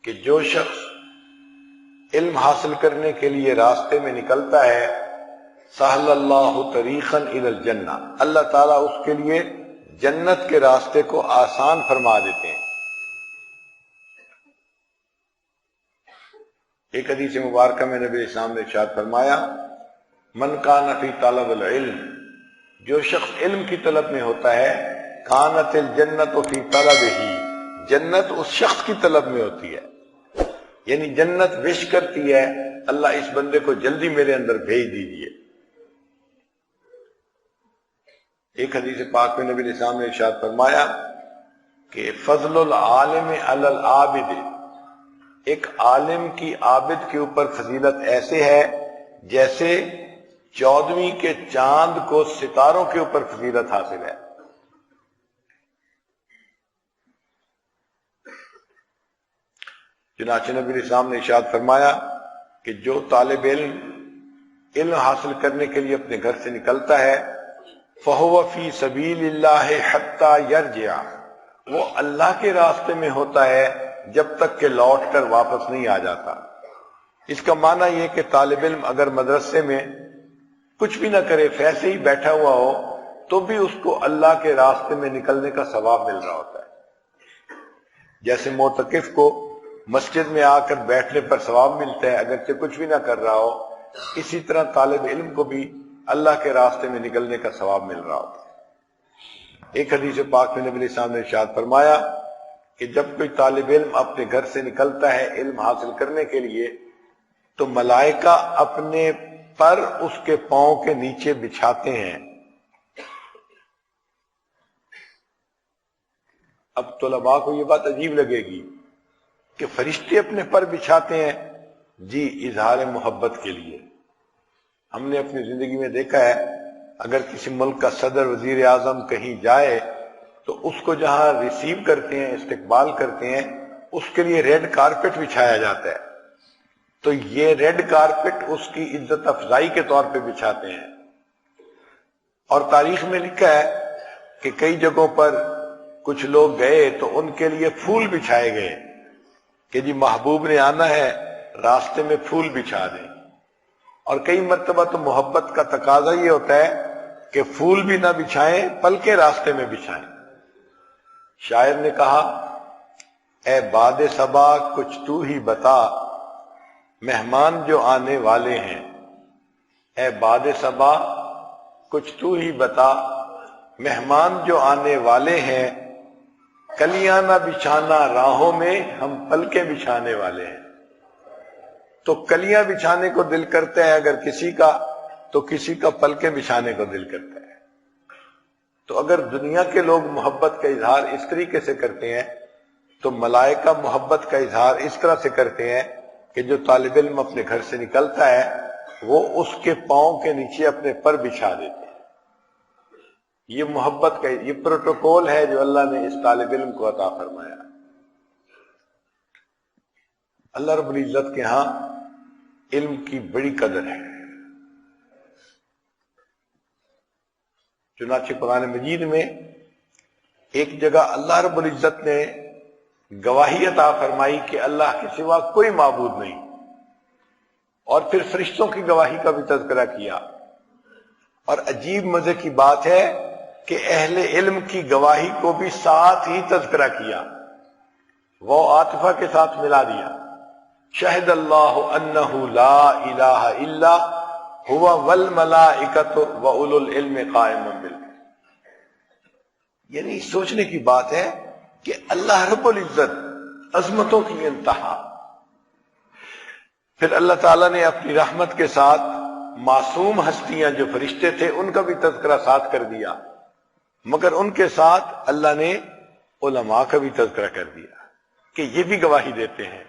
کہ جو شخص علم حاصل کرنے کے لیے راستے میں نکلتا ہے سہل اللہ طریقا الی الجنہ، اللہ تعالیٰ اس کے لیے جنت کے راستے کو آسان فرما دیتے ہیں۔ ایک حدیث مبارکہ میں نبی اسلام نے ارشاد فرمایا من کان فی طلب العلم، جو شخص علم کی طلب میں ہوتا ہے کانت الجنت فی طلبہ، جنت اس شخص کی طلب میں ہوتی ہے، یعنی جنت وش کرتی ہے اللہ اس بندے کو جلدی میرے اندر بھیج دیجئے۔ ایک حدیث پاک میں نبی علیہ السلام نے ارشاد فرمایا کہ فضل العالم علی العابد، ایک عالم کی عابد کے اوپر فضیلت ایسے ہے جیسے 14ویں کے چاند کو ستاروں کے اوپر فضیلت حاصل ہے۔ چنانچہ نبی علیہ السلام نے ارشاد فرمایا کہ جو طالب علم حاصل کرنے کے لیے اپنے گھر سے نکلتا ہے فَهُوَ فِي سَبِيلِ اللَّهِ حَتَّى يَرْجِعَ، وہ اللہ کے راستے میں ہوتا ہے جب تک کہ لوٹ کر واپس نہیں آ جاتا۔ اس کا معنی یہ کہ طالب علم اگر مدرسے میں کچھ بھی نہ کرے، ایسے ہی بیٹھا ہوا ہو، تو بھی اس کو اللہ کے راستے میں نکلنے کا ثواب مل رہا ہوتا ہے۔ جیسے معتکف کو مسجد میں آ کر بیٹھنے پر ثواب ملتا ہے اگرچہ کچھ بھی نہ کر رہا ہو، اسی طرح طالب علم کو بھی اللہ کے راستے میں نکلنے کا ثواب مل رہا ہوتا ہے۔ ایک حدیث پاک میں نبی علیہ السلام نے ارشاد فرمایا کہ جب کوئی طالب علم اپنے گھر سے نکلتا ہے علم حاصل کرنے کے لیے تو ملائکہ اپنے پر اس کے پاؤں کے نیچے بچھاتے ہیں۔ اب طلباء کو یہ بات عجیب لگے گی کہ فرشتے اپنے پر بچھاتے ہیں، جی اظہار محبت کے لیے۔ ہم نے اپنی زندگی میں دیکھا ہے اگر کسی ملک کا صدر وزیر اعظم کہیں جائے تو اس کو جہاں ریسیو کرتے ہیں، استقبال کرتے ہیں، اس کے لیے ریڈ کارپٹ بچھایا جاتا ہے، تو یہ ریڈ کارپٹ اس کی عزت افزائی کے طور پہ بچھاتے ہیں۔ اور تاریخ میں لکھا ہے کہ کئی جگہوں پر کچھ لوگ گئے تو ان کے لیے پھول بچھائے گئے کہ جی محبوب نے آنا ہے، راستے میں پھول بچھا دیں۔ اور کئی مرتبہ تو محبت کا تقاضا یہ ہوتا ہے کہ پھول بھی نہ بچھائیں بلکہ راستے میں بچھائیں۔ شاعر نے کہا اے باد صبا کچھ تو ہی بتا، مہمان جو آنے والے ہیں۔ اے باد صبا کچھ تو ہی بتا، مہمان جو آنے والے ہیں، کلیاں نہ بچھانا راہوں میں، ہم پلکیں بچھانے والے ہیں۔ تو کلیاں بچھانے کو دل کرتا ہے اگر کسی کا، تو کسی کا پلکیں بچھانے کو دل کرتا ہے۔ تو اگر دنیا کے لوگ محبت کا اظہار اس طریقے سے کرتے ہیں تو ملائکہ محبت کا اظہار اس طرح سے کرتے ہیں کہ جو طالب علم اپنے گھر سے نکلتا ہے وہ اس کے پاؤں کے نیچے اپنے پر بچھا دیتے ہیں۔ یہ محبت کا یہ پروٹوکول ہے جو اللہ نے اس طالب علم کو عطا فرمایا۔ اللہ رب العزت کے ہاں علم کی بڑی قدر ہے۔ چنانچہ قرآن مجید میں ایک جگہ اللہ رب العزت نے گواہی عطا فرمائی کہ اللہ کے سوا کوئی معبود نہیں، اور پھر فرشتوں کی گواہی کا بھی تذکرہ کیا۔ اور عجیب مزے کی بات ہے کہ اہل علم کی گواہی کو بھی ساتھ ہی تذکرہ کیا، وہ عاطفہ کے ساتھ ملا دیا۔ شہد اللہ انہ لا الہ الا هو والملائکۃ واولو العلم قائما بالقسط۔ یعنی سوچنے کی بات ہے کہ اللہ رب العزت عظمتوں کی انتہا، پھر اللہ تعالیٰ نے اپنی رحمت کے ساتھ معصوم ہستیاں جو فرشتے تھے ان کا بھی تذکرہ ساتھ کر دیا، مگر ان کے ساتھ اللہ نے علماء کا بھی تذکرہ کر دیا کہ یہ بھی گواہی دیتے ہیں۔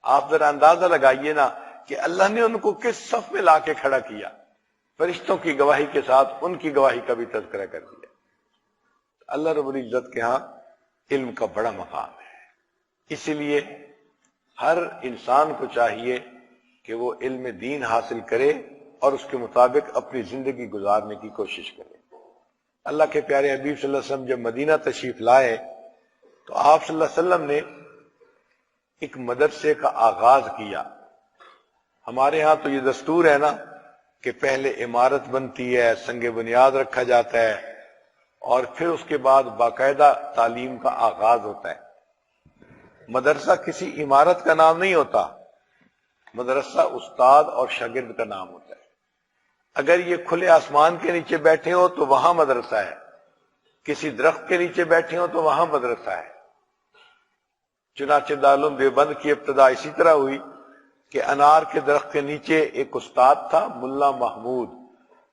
آپ ذرا اندازہ لگائیے نا کہ اللہ نے ان کو کس صف میں لا کے کھڑا کیا، فرشتوں کی گواہی کے ساتھ ان کی گواہی کا بھی تذکرہ کر دیا۔ اللہ رب العزت کے ہاں علم کا بڑا مقام ہے، اسی لیے ہر انسان کو چاہیے کہ وہ علم دین حاصل کرے اور اس کے مطابق اپنی زندگی گزارنے کی کوشش کرے۔ اللہ کے پیارے حبیب صلی اللہ علیہ وسلم جب مدینہ تشریف لائے تو آپ صلی اللہ علیہ وسلم نے ایک مدرسے کا آغاز کیا۔ ہمارے ہاں تو یہ دستور ہے نا کہ پہلے عمارت بنتی ہے، سنگ بنیاد رکھا جاتا ہے، اور پھر اس کے بعد باقاعدہ تعلیم کا آغاز ہوتا ہے۔ مدرسہ کسی عمارت کا نام نہیں ہوتا، مدرسہ استاد اور شاگرد کا نام ہوتا ہے۔ اگر یہ کھلے آسمان کے نیچے بیٹھے ہو تو وہاں مدرسہ ہے، کسی درخت کے نیچے بیٹھے ہو تو وہاں مدرسہ ہے۔ چنانچہ دارالعلوم دیوبند کی ابتدا اسی طرح ہوئی کہ انار کے درخت کے نیچے ایک استاد تھا ملا محمود،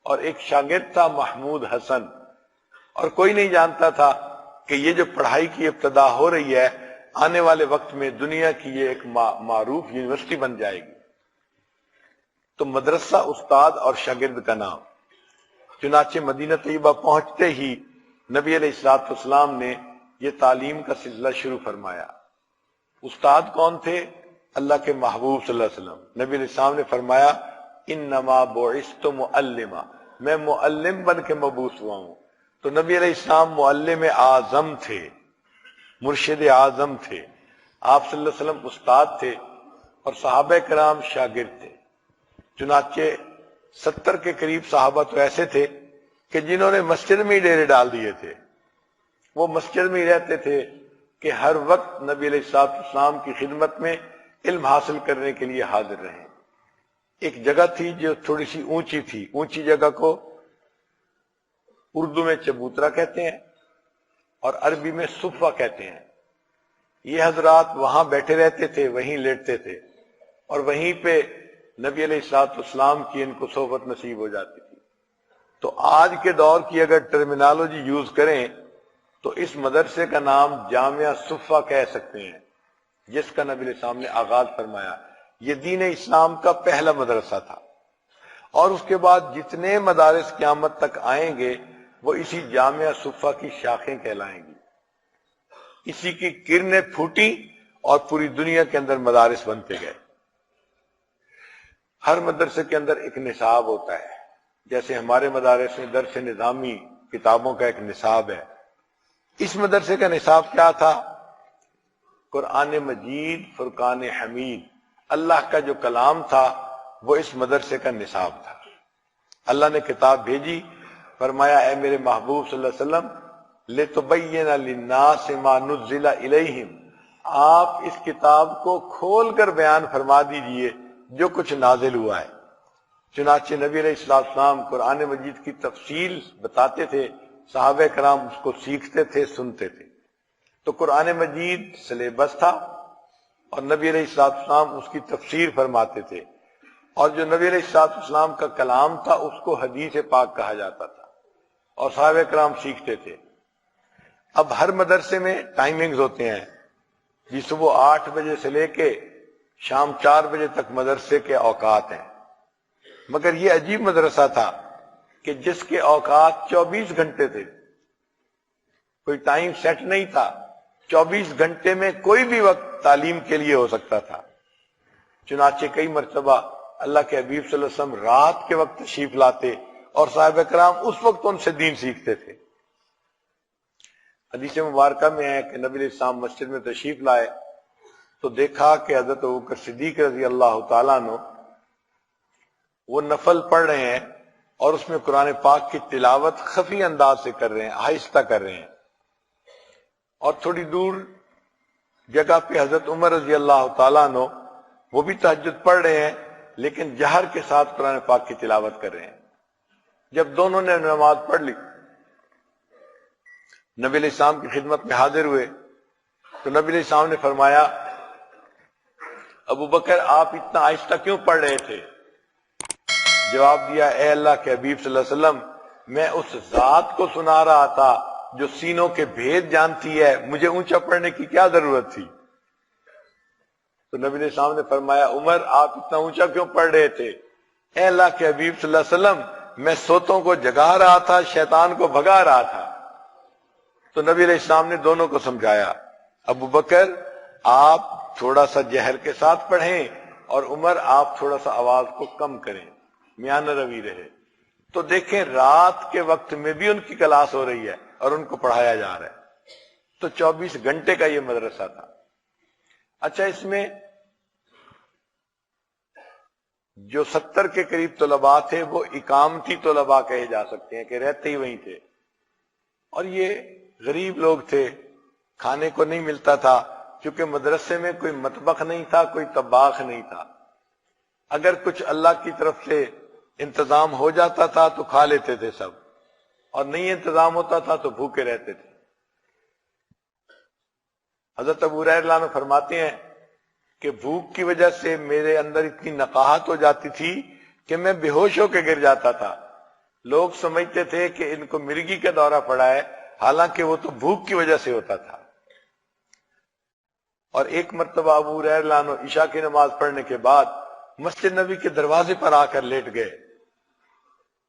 اور ایک شاگرد تھا محمود حسن، اور کوئی نہیں جانتا تھا کہ یہ جو پڑھائی کی ابتدا ہو رہی ہے آنے والے وقت میں دنیا کی یہ ایک معروف یونیورسٹی بن جائے گی۔ تو مدرسہ استاد اور شاگرد کا نام۔ چنانچہ مدینہ طیبہ پہنچتے ہی نبی علیہ الصلوۃ والسلام نے یہ تعلیم کا سلسلہ شروع فرمایا۔ استاد کون تھے؟ اللہ کے محبوب صلی اللہ علیہ وسلم۔ نبی علیہ السلام نے فرمایا انما بعثت معلما، میں معلم بن کے مبعوث ہوا ہوں۔ تو نبی علیہ السلام معلم اعظم تھے، مرشد اعظم تھے۔ آپ صلی اللہ علیہ وسلم استاد تھے اور صحابہ کرام شاگرد تھے۔ چنانچہ 70 کے قریب صحابہ تو ایسے تھے کہ جنہوں نے مسجد میں ہی ڈیرے ڈال دیے تھے، وہ مسجد میں ہی رہتے تھے کہ ہر وقت نبی علیہ الصلوۃ والسلام کی خدمت میں علم حاصل کرنے کے لیے حاضر رہیں۔ ایک جگہ تھی جو تھوڑی سی اونچی تھی، اونچی جگہ کو اردو میں چبوترا کہتے ہیں اور عربی میں صفہ کہتے ہیں۔ یہ حضرات وہاں بیٹھے رہتے تھے، وہیں لیٹتے تھے، اور وہیں پہ نبی علیہ الصلوۃ والسلام کی ان کو صحبت نصیب ہو جاتی تھی۔ تو آج کے دور کی اگر ٹرمینالوجی یوز کریں تو اس مدرسے کا نام جامعہ صفہ کہہ سکتے ہیں، جس کا نبی علیہ السلام نے آغاز فرمایا۔ یہ دین اسلام کا پہلا مدرسہ تھا، اور اس کے بعد جتنے مدارس قیامت تک آئیں گے وہ اسی جامعہ صفہ کی شاخیں کہلائیں گی۔ اسی کی کرنیں پھوٹی اور پوری دنیا کے اندر مدارس بنتے گئے۔ ہر مدرسے کے اندر ایک نصاب ہوتا ہے، جیسے ہمارے مدارس میں درس نظامی کتابوں کا ایک نصاب ہے۔ اس مدرسے کا نصاب کیا تھا؟ قرآن مجید، فرقان حمید، اللہ کا جو کلام تھا وہ اس مدرسے کا نصاب تھا۔ اللہ نے کتاب بھیجی، فرمایا اے میرے محبوب صلی اللہ علیہ وسلم لِتُبَيِّنَ لِلنَّاسِ مَا نُزِّلَ إِلَيْهِمْ، آپ اس کتاب کو کھول کر بیان فرما دیجئے جو کچھ نازل ہوا ہے۔ چنانچہ نبی علیہ السلام قرآن مجید کی تفصیل بتاتے تھے، صحابہ کرام اس کو سیکھتے تھے، سنتے تھے۔ تو قرآن مجید سلیبس تھا اور نبی علیہ السلام اس کی تفسیر فرماتے تھے، اور جو نبی علیہ السلام کا کلام تھا اس کو حدیث پاک کہا جاتا تھا، اور صحابہ کرام سیکھتے تھے۔ اب ہر مدرسے میں ٹائمنگز ہوتے ہیں، جی صبح 8 بجے سے لے کے شام 4 بجے تک مدرسے کے اوقات ہیں، مگر یہ عجیب مدرسہ تھا کہ جس کے اوقات 24 گھنٹے تھے، کوئی ٹائم سیٹ نہیں تھا، 24 گھنٹے میں کوئی بھی وقت تعلیم کے لیے ہو سکتا تھا۔ چنانچہ کئی مرتبہ اللہ کے حبیب صلی اللہ علیہ وسلم رات کے وقت تشریف لاتے اور صحابہ کرام اس وقت ان سے دین سیکھتے تھے۔ حدیث مبارکہ میں ہے کہ نبی علیہ السلام مسجد میں تشریف لائے تو دیکھا کہ حضرت ابوبکر صدیق رضی اللہ تعالیٰ عنہ وہ نفل پڑھ رہے ہیں اور اس میں قرآن پاک کی تلاوت خفی انداز سے کر رہے ہیں، آہستہ کر رہے ہیں، اور تھوڑی دور جگہ پہ حضرت عمر رضی اللہ تعالیٰ عنہ وہ بھی تہجد پڑھ رہے ہیں لیکن جہر کے ساتھ قرآن پاک کی تلاوت کر رہے ہیں۔ جب دونوں نے نماز پڑھ لی، نبی علیہ السلام کی خدمت میں حاضر ہوئے تو نبی علیہ السلام نے فرمایا ابو بکر آپ اتنا آہستہ کیوں پڑھ رہے تھے؟ جواب دیا اے اللہ کے حبیب صلی اللہ علیہ وسلم میں اس ذات کو سنا رہا تھا جو سینوں کے بھید جانتی ہے، مجھے اونچا پڑھنے کی کیا ضرورت تھی؟ تو نبی علیہ السلام نے فرمایا عمر آپ اتنا اونچا کیوں پڑھ رہے تھے؟ اے اللہ کے حبیب صلی اللہ علیہ وسلم میں سوتوں کو جگا رہا تھا، شیطان کو بھگا رہا تھا۔ تو نبی علیہ السلام نے دونوں کو سمجھایا، ابو بکر آپ تھوڑا سا جہر کے ساتھ پڑھیں اور عمر آپ تھوڑا سا آواز کو کم کریں، میانہ روی رہے۔ تو دیکھیں رات کے وقت میں بھی ان کی کلاس ہو رہی ہے اور ان کو پڑھایا جا رہا ہے۔ تو 24 گھنٹے کا یہ مدرسہ تھا۔ اچھا، اس میں جو 70 کے قریب طلباء تھے وہ اقامتی طلباء کہے جا سکتے ہیں کہ رہتے ہی وہیں تھے، اور یہ غریب لوگ تھے، کھانے کو نہیں ملتا تھا، کیونکہ مدرسے میں کوئی مطبخ نہیں تھا، کوئی طباخ نہیں تھا۔ اگر کچھ اللہ کی طرف سے انتظام ہو جاتا تھا تو کھا لیتے تھے سب، اور نہیں انتظام ہوتا تھا تو بھوکے رہتے تھے۔ حضرت ابو ہریرہ رضی اللہ عنہ فرماتے ہیں کہ بھوک کی وجہ سے میرے اندر اتنی نقاہت ہو جاتی تھی کہ میں بے ہوش ہو کے گر جاتا تھا۔ لوگ سمجھتے تھے کہ ان کو مرگی کا دورہ پڑا ہے، حالانکہ وہ تو بھوک کی وجہ سے ہوتا تھا۔ اور ایک مرتبہ ابو ہریرہ رضی اللہ عنہ عشاء کی نماز پڑھنے کے بعد مسجد نبی کے دروازے پر آ کر لیٹ گئے۔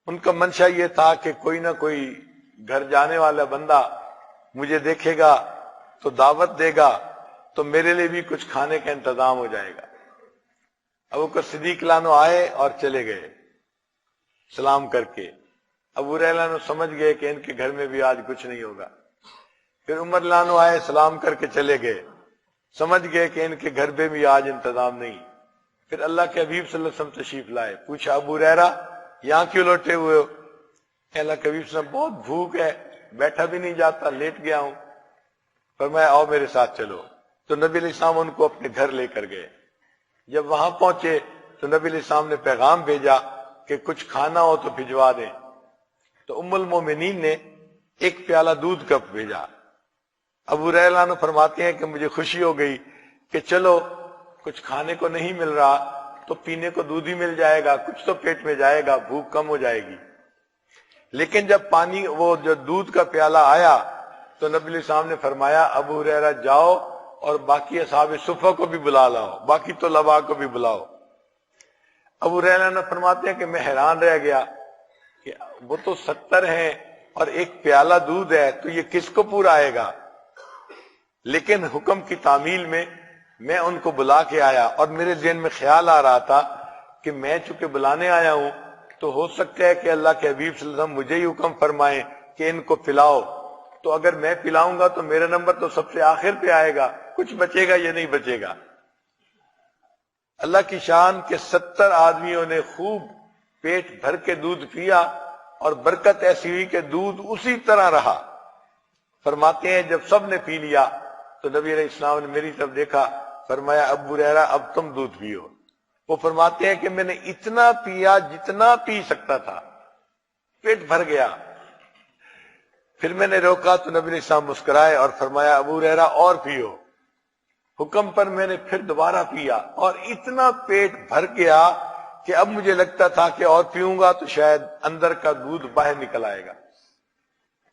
ان کا منشا یہ تھا کہ کوئی نہ کوئی گھر جانے والا بندہ مجھے دیکھے گا تو دعوت دے گا تو میرے لیے بھی کچھ کھانے کا انتظام ہو جائے گا۔ ابو بکر صدیق لانو آئے اور چلے گئے سلام کر کے۔ ابو ہریرہ لانو سمجھ گئے کہ ان کے گھر میں بھی آج کچھ نہیں ہوگا۔ پھر عمر لانو آئے، سلام کر کے چلے گئے، سمجھ گئے کہ ان کے گھر میں بھی آج انتظام نہیں۔ پھر اللہ کے حبیب صلی اللہ علیہ وسلم تشریف لائے، پوچھا ابو ہریرہ یہاں کیوں لوٹے ہوئے ہو؟ کہ اللہ کے حبیب صلی اللہ علیہ وسلم بہت بھوک ہے، بیٹھا بھی نہیں جاتا، لیٹ گیا ہوں۔ فرمایا آؤ میرے ساتھ چلو۔ تو نبی علیہ السلام ان کو اپنے گھر لے کر گئے۔ جب وہاں پہنچے تو نبی علیہ السلام نے پیغام بھیجا کہ کچھ کھانا ہو تو بھجوا دیں۔ تو ام المومنین نے ایک پیالہ دودھ کا بھیجا۔ ابو ہریرہ عنہ فرماتے ہیں کہ مجھے خوشی ہو گئی کہ چلو کچھ کھانے کو نہیں مل رہا تو پینے کو دودھ ہی مل جائے گا، کچھ تو پیٹ میں جائے گا، بھوک کم ہو جائے گی۔ لیکن جب پانی وہ جو دودھ کا پیالہ آیا تو نبی علیہ السلام نے فرمایا ابو ہریرہ جاؤ اور باقی اصحاب صفہ کو بھی بلا لاؤ، باقی طلباء کو بھی بلاؤ۔ ابو ہریرہ نے فرماتے ہیں کہ میں حیران رہ گیا کہ وہ تو 70 ہیں اور ایک پیالہ دودھ ہے تو یہ کس کو پورا آئے گا؟ لیکن حکم کی تعمیل میں میں ان کو بلا کے آیا، اور میرے ذہن میں خیال آ رہا تھا کہ میں چونکہ بلانے آیا ہوں تو ہو سکتا ہے کہ اللہ کے حبیب صلی اللہ علیہ وسلم مجھے ہی حکم فرمائیں کہ ان کو پلاؤ، تو اگر میں پلاؤں گا تو میرا نمبر تو سب سے آخر پہ آئے گا، کچھ بچے گا یا نہیں بچے گا۔ اللہ کی شان کہ 70 آدمیوں نے خوب پیٹ بھر کے دودھ پیا، اور برکت ایسی ہوئی کہ دودھ اسی طرح رہا۔ فرماتے ہیں جب سب نے پی لیا تو نبی علیہ السلام نے میری طرف دیکھا، فرمایا ابو ہریرہ اب تم دودھ پیو۔ وہ فرماتے ہیں کہ میں نے اتنا پیا جتنا پی سکتا تھا، پیٹ بھر گیا۔ پھر میں نے روکا تو نبی علیہ السلام مسکرائے اور فرمایا ابو ہریرہ اور پیو۔ حکم پر میں نے پھر دوبارہ پیا اور اتنا پیٹ بھر گیا کہ اب مجھے لگتا تھا کہ اور پیوں گا تو شاید اندر کا دودھ باہر نکل آئے گا۔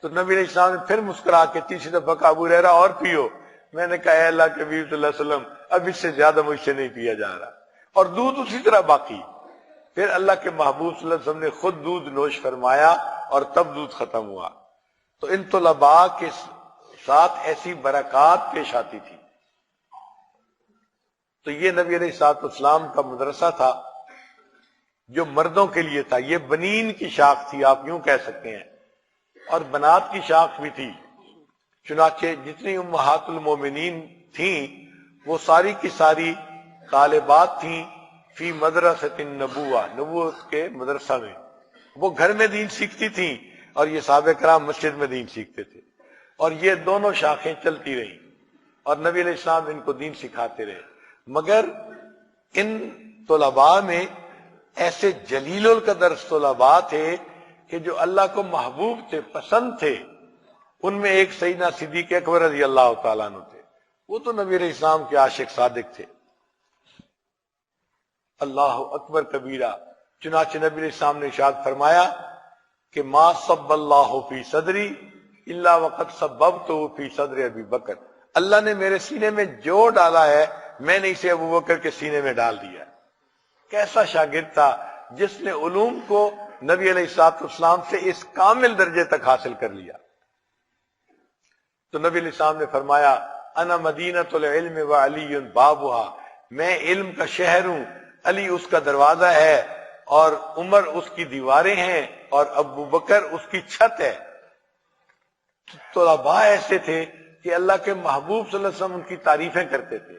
تو نبی علیہ السلام نے پھر مسکرا کے تیسری دفعہ کہا ابو ہریرہ اور پیو۔ میں نے کہا اے اللہ کے حبیب صلی اللہ علیہ وسلم اب اس سے زیادہ مجھ سے نہیں پیا جا رہا، اور دودھ اسی طرح باقی۔ پھر اللہ کے محبوب صلی اللہ علیہ وسلم نے خود دودھ نوش فرمایا اور تب دودھ ختم ہوا۔ تو ان طلباء کے ساتھ ایسی برکات پیش آتی تھی۔ تو یہ نبی علیہ الصلوۃ والسلام کا مدرسہ تھا جو مردوں کے لیے تھا، یہ بنین کی شاخ تھی آپ یوں کہہ سکتے ہیں، اور بنات کی شاخ بھی تھی۔ چنانچہ جتنی امہات المومنین تھیں وہ ساری کی ساری طالبات تھیں فی مدرسۃ النبوہ، نبوت کے مدرسہ میں۔ وہ گھر میں دین سیکھتی تھیں اور یہ صحابہ کرام مسجد میں دین سیکھتے تھے، اور یہ دونوں شاخیں چلتی رہیں، اور نبی علیہ السلام ان کو دین سکھاتے رہے۔ مگر ان طلباء میں ایسے جلیل القدر طلباء تھے کہ جو اللہ کو محبوب تھے، پسند تھے۔ ان میں ایک سیدنا صدیق اکبر رضی اللہ تعالیٰ عنہ تھے، وہ تو نبی علیہ السلام کے عاشق صادق تھے۔ اللہ اکبر کبیرہ، چنانچہ نبی علیہ السلام نے ارشاد فرمایا کہ ما صب اللہ فی صدری الا وقد صببت فی صدر ابی بکر، اللہ نے میرے سینے میں جو ڈالا ہے میں نے اسے ابو بکر کے سینے میں ڈال دیا۔ کیسا شاگرد تھا جس نے علوم کو نبی علیہ الصلوۃ والسلام سے اس کامل درجے تک حاصل کر لیا۔ تو نبی علیہ السلام نے فرمایا انا مدینۃ العلم وعلی بابها، میں علم کا شہر ہوں، علی اس کا دروازہ ہے، اور عمر اس کی دیواریں ہیں، اور ابو بکر اس کی چھت ہے۔ طلباء ایسے تھے کہ اللہ کے محبوب صلی اللہ علیہ وسلم ان کی تعریفیں کرتے تھے۔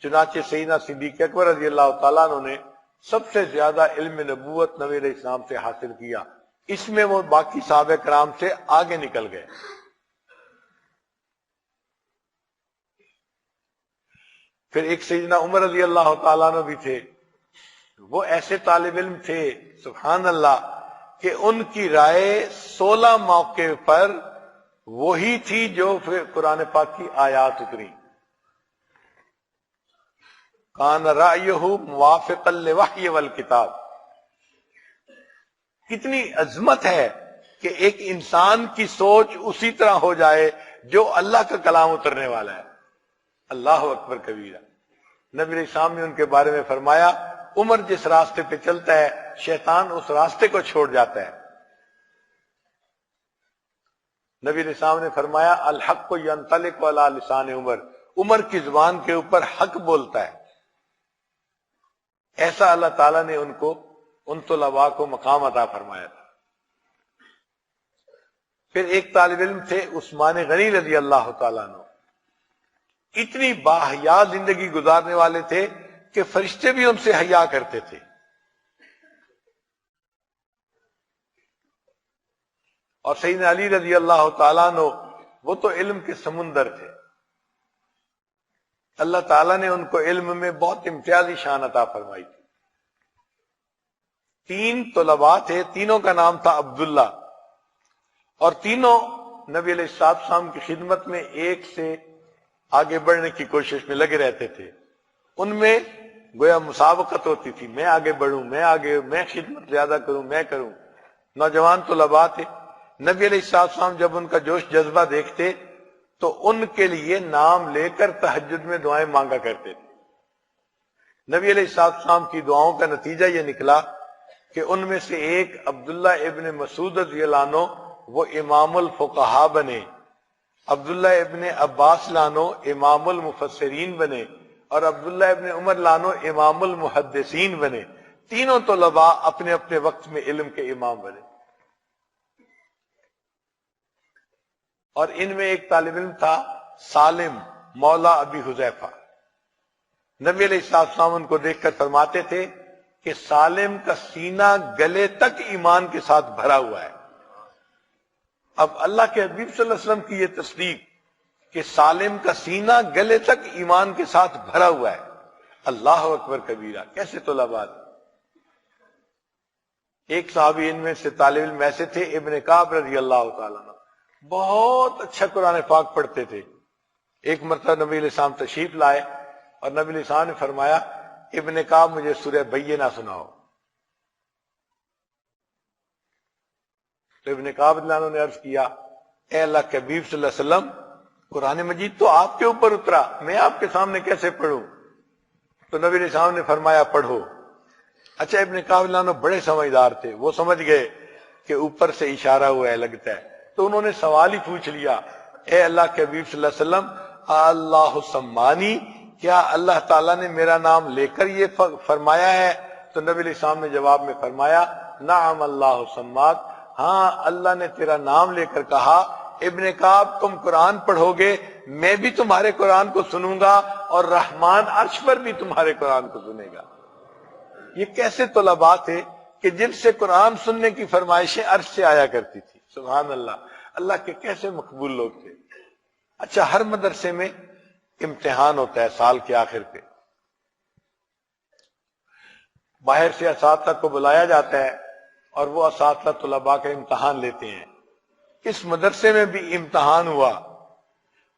چنانچہ سیدنا صدیق اکبر رضی اللہ تعالیٰ عنہ نے سب سے زیادہ علم نبوت نبی علیہ السلام سے حاصل کیا، اس میں وہ باقی صحابہ کرام سے آگے نکل گئے۔ پھر ایک سیدنا عمر رضی اللہ تعالیٰ عنہ بھی تھے، وہ ایسے طالب علم تھے سبحان اللہ کہ ان کی رائے 16 موقع پر وہی تھی جو پھر قرآن پاک کی آیات اتری۔ کان رأیہ موافقا للوحی والکتاب۔ کتنی عظمت ہے کہ ایک انسان کی سوچ اسی طرح ہو جائے جو اللہ کا کلام اترنے والا ہے۔ اللہ اکبر کبیرہ۔ نبی علیہ السلام نے ان کے بارے میں فرمایا عمر جس راستے پہ چلتا ہے شیطان اس راستے کو چھوڑ جاتا ہے۔ نبی علیہ السلام نے فرمایا الحق ینطلق علی لسان عمر، عمر کی زبان کے اوپر حق بولتا ہے۔ ایسا اللہ تعالیٰ نے ان طلباء کو مقام عطا فرمایا تھا۔ پھر ایک طالب علم تھے عثمان غنی رضی اللہ تعالیٰ عنہ، اتنی باحیا زندگی گزارنے والے تھے کہ فرشتے بھی ان سے حیا کرتے تھے۔ اور سیدنا علی رضی اللہ تعالیٰ عنہ وہ تو علم کے سمندر تھے، اللہ تعالیٰ نے ان کو علم میں بہت امتیازی شان عطا فرمائی تھی۔ 3 طلباء تھے، تینوں کا نام تھا عبداللہ، اور تینوں نبی علیہ السلام کی خدمت میں ایک سے آگے بڑھنے کی کوشش میں لگے رہتے تھے۔ ان میں گویا مسابقت ہوتی تھی، میں آگے بڑھوں، میں خدمت زیادہ کروں، میں کروں۔ نوجوان طلباء تھے، نبی علیہ السلام جب ان کا جوش جذبہ دیکھتے تو ان کے لیے نام لے کر تہجد میں دعائیں مانگا کرتے تھے۔ نبی علیہ السلام کی دعاؤں کا نتیجہ یہ نکلا کہ ان میں سے ایک عبداللہ ابن مسعود رضی اللہ عنہ وہ امام الفقہاء بنے، عبداللہ ابن عباس لانو امام المفسرین بنے، اور عبداللہ ابن عمر لانو امام المحدثین بنے۔ تینوں طلباء اپنے اپنے وقت میں علم کے امام بنے۔ اور ان میں ایک طالب علم تھا سالم مولا ابی حذیفہ۔ نبی علیہ السلام ان کو دیکھ کر فرماتے تھے کہ سالم کا سینہ گلے تک ایمان کے ساتھ بھرا ہوا ہے۔ اب اللہ کے حبیب صلی اللہ علیہ وسلم کی یہ تصدیق کہ سالم کا سینہ گلے تک ایمان کے ساتھ بھرا ہوا ہے، اللہ اکبر کبیرہ، کیسے طلباء۔ ایک صحابی ان میں سے طالب علم ایسے تھے ابن کعب رضی اللہ تعالیٰ عنہ، بہت اچھا قرآن پاک پڑھتے تھے۔ ایک مرتبہ نبی علیہ السلام تشریف لائے اور نبی علیہ السلام نے فرمایا ابن کعب مجھے سورہ بینہ سناؤ۔ تو ابن کعب رضی اللہ عنہ نے عرض کیا اے اللہ کے حبیب صلی اللہ علیہ وسلم قرآن مجید تو آپ کے اوپر اترا، میں آپ کے سامنے کیسے پڑھوں؟ تو نبی علیہ السلام نے فرمایا پڑھو۔ اچھا ابن کعب رضی اللہ عنہ بڑے سمجھدار تھے، وہ سمجھ گئے کہ اوپر سے اشارہ ہوا ہے لگتا ہے، تو انہوں نے سوال ہی پوچھ لیا اے اللہ کے حبیب صلی اللہ علیہ وسلم اللہ سمانی، کیا اللہ تعالیٰ نے میرا نام لے کر یہ فرمایا ہے؟ تو نبی علیہ السلام نے جواب میں فرمایا نعم اللہ سماک، ہاں اللہ نے تیرا نام لے کر کہا ابن کعب تم قرآن پڑھو گے میں بھی تمہارے قرآن کو سنوں گا اور رحمان عرش پر بھی تمہارے قرآن کو سنے گا۔ یہ کیسے طلباء تھے کہ جن سے قرآن سننے کی فرمائشیں عرش سے آیا کرتی تھی، سبحان اللہ، اللہ کے کیسے مقبول لوگ تھے۔ اچھا ہر مدرسے میں امتحان ہوتا ہے سال کے آخر پہ، باہر سے اساتذہ کو بلایا جاتا ہے اور وہ اساتذہ طلباء کا امتحان لیتے ہیں۔ اس مدرسے میں بھی امتحان ہوا،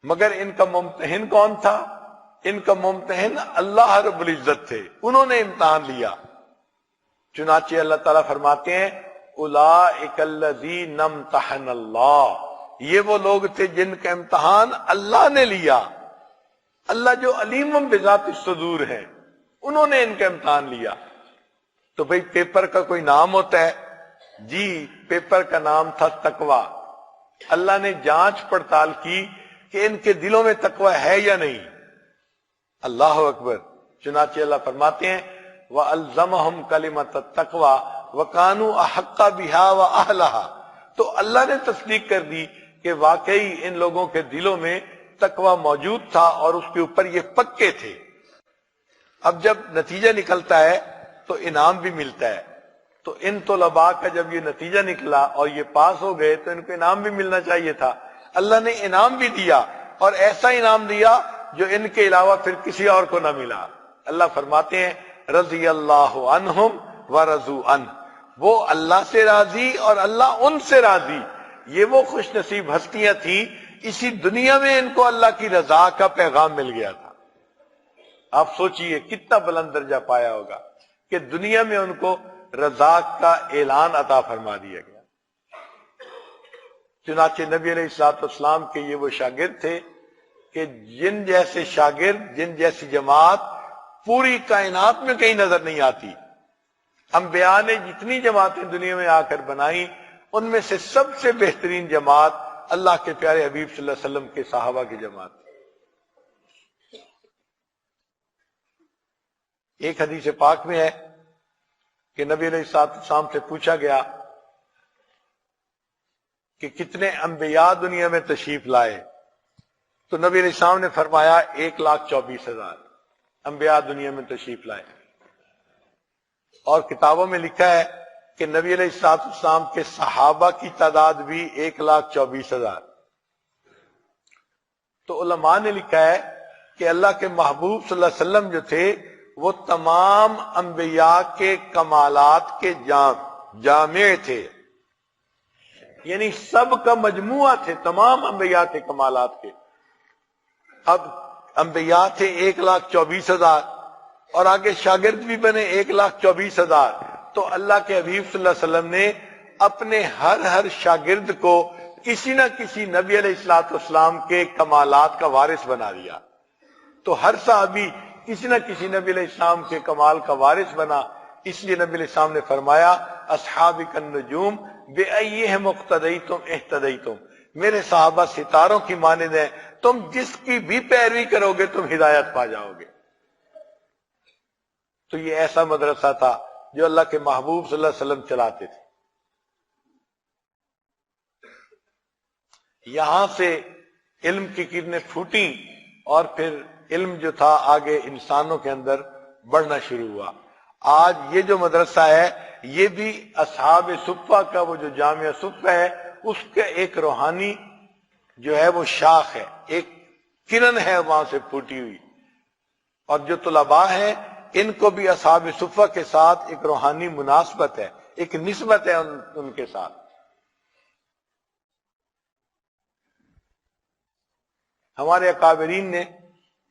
مگر ان کا ممتحن کون تھا؟ ان کا ممتحن اللہ رب العزت تھے، انہوں نے امتحان لیا۔ چنانچہ اللہ تعالیٰ فرماتے ہیں اولئک الذین امتحن اللہ، یہ وہ لوگ تھے جن کا امتحان اللہ نے لیا، اللہ جو علیم بذات الصدور ہے انہوں نے ان کا امتحان لیا۔ تو بھئی پیپر کا کوئی نام ہوتا ہے؟ جی پیپر کا نام تھا تقوی۔ اللہ نے جانچ پڑتال کی کہ ان کے دلوں میں تقوی ہے یا نہیں، اللہ اکبر۔ چنانچہ اللہ فرماتے ہیں وَأَلْزَمَهُمْ كَلِمَةَ التَّقْوَى وَكَانُوا أَحَقَّ بِهَا وَأَهْلَهَا، تو اللہ نے تصدیق کر دی کہ واقعی ان لوگوں کے دلوں میں تقوی موجود تھا اور اس کے اوپر یہ پکے تھے۔ اب جب نتیجہ نکلتا ہے تو انعام بھی ملتا ہے. تو ان طلباء کا جب یہ نتیجہ نکلا اور یہ پاس ہو گئے تو ان کو انعام بھی ملنا چاہیے تھا. اللہ نے انعام بھی دیا اور ایسا انعام دیا جو ان کے علاوہ پھر کسی اور کو نہ ملا. اللہ فرماتے ہیں رضی اللہ عنہم ورضوا عنہ، وہ اللہ سے راضی اور اللہ ان سے راضی. یہ وہ خوش نصیب ہستیاں تھیں، اسی دنیا میں ان کو اللہ کی رضا کا پیغام مل گیا تھا. آپ سوچئے کتنا بلند درجہ پایا ہوگا کہ دنیا میں ان کو رضا کا اعلان عطا فرما دیا گیا. چنانچہ نبی علیہ الصلوۃ والسلام کے یہ وہ شاگرد تھے کہ جن جیسے شاگرد، جن جیسی جماعت پوری کائنات میں کہیں نظر نہیں آتی. انبیاء نے جتنی جماعتیں دنیا میں آ کر بنائی ان میں سے سب سے بہترین جماعت اللہ کے پیارے حبیب صلی اللہ علیہ وسلم کے صحابہ کی جماعت. ایک حدیث پاک میں ہے کہ نبی علیہ السلام سے پوچھا گیا کہ کتنے انبیاء دنیا میں تشریف لائے، تو نبی علیہ السلام نے فرمایا 1,24,000 انبیاء دنیا میں تشریف لائے. اور کتابوں میں لکھا ہے کہ نبی علیہ السلام کے صحابہ کی تعداد بھی 1,24,000. تو علماء نے لکھا ہے کہ اللہ کے محبوب صلی اللہ علیہ وسلم جو تھے وہ تمام انبیاء کے کمالات کے جامع تھے، یعنی سب کا مجموعہ تھے، تمام انبیاء تھے کمالات کے. اب انبیاء تھے 1,24,000 اور آگے شاگرد بھی بنے 1,24,000. تو اللہ کے حبیب صلی اللہ علیہ وسلم نے اپنے ہر شاگرد کو کسی نہ کسی نبی علیہ الصلوۃ والسلام کے کمالات کا وارث بنا دیا. تو ہر صحابی کسی نہ کسی نبی علیہ السلام کے کمال کا وارث بنا. اس لیے نبی علیہ السلام نے فرمایا اصحابک النجوم بأیہم اقتدیتم اہتدیتم، میرے صحابہ ستاروں کی مانند ہیں، تم جس کی بھی پیروی کرو گے تم ہدایت پا جاؤ گے. تو یہ ایسا مدرسہ تھا جو اللہ کے محبوب صلی اللہ علیہ وسلم چلاتے تھے. یہاں سے علم کی کرنیں پھوٹیں اور پھر علم جو تھا آگے انسانوں کے اندر بڑھنا شروع ہوا. آج یہ جو مدرسہ ہے یہ بھی اصحاب صفہ کا وہ جو جامعہ صفہ ہے اس کے ایک روحانی جو ہے وہ شاخ ہے، ایک کرن ہے وہاں سے پھوٹی ہوئی. اور جو طلباء ہیں ان کو بھی اصحاب صفہ کے ساتھ ایک روحانی مناسبت ہے، ایک نسبت ہے ان کے ساتھ. ہمارے اکابرین نے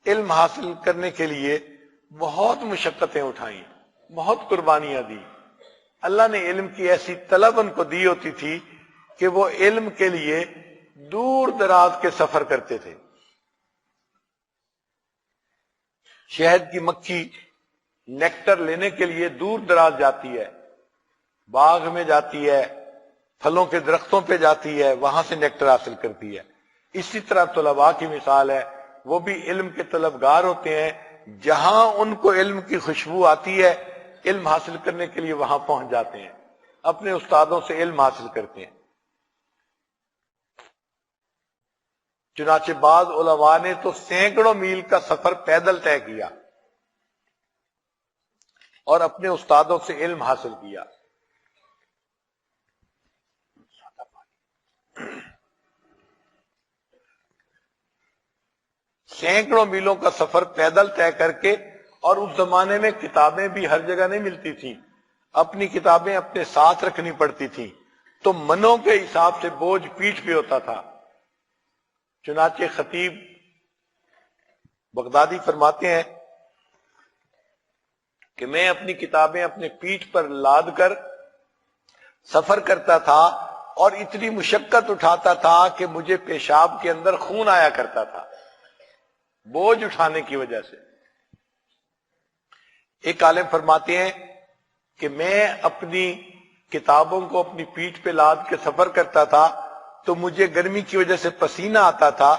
علم حاصل کرنے کے لیے بہت مشقتیں اٹھائیں، بہت قربانیاں دی. اللہ نے علم کی ایسی طلب ان کو دی ہوتی تھی کہ وہ علم کے لیے دور دراز کے سفر کرتے تھے. شہد کی مکھی نیکٹر لینے کے لیے دور دراز جاتی ہے، باغ میں جاتی ہے، پھلوں کے درختوں پہ جاتی ہے، وہاں سے نیکٹر حاصل کرتی ہے. اسی طرح طلباء کی مثال ہے، وہ بھی علم کے طلبگار ہوتے ہیں، جہاں ان کو علم کی خوشبو آتی ہے علم حاصل کرنے کے لیے وہاں پہنچ جاتے ہیں، اپنے استادوں سے علم حاصل کرتے ہیں. چنانچہ بعض علماء نے تو سینکڑوں میل کا سفر پیدل طے کیا اور اپنے استادوں سے علم حاصل کیا. سینکڑوں میلوں کا سفر پیدل طے کر کے، اور اس زمانے میں کتابیں بھی ہر جگہ نہیں ملتی تھیں، اپنی کتابیں اپنے ساتھ رکھنی پڑتی تھیں، تو منوں کے حساب سے بوجھ پیٹھ پہ ہوتا تھا. چنانچہ خطیب بغدادی فرماتے ہیں کہ میں اپنی کتابیں اپنے پیٹھ پر لاد کر سفر کرتا تھا اور اتنی مشقت اٹھاتا تھا کہ مجھے پیشاب کے اندر خون آیا کرتا تھا بوجھ اٹھانے کی وجہ سے. ایک عالم فرماتے ہیں کہ میں اپنی کتابوں کو اپنی پیٹھ پہ لاد کے سفر کرتا تھا تو مجھے گرمی کی وجہ سے پسینہ آتا تھا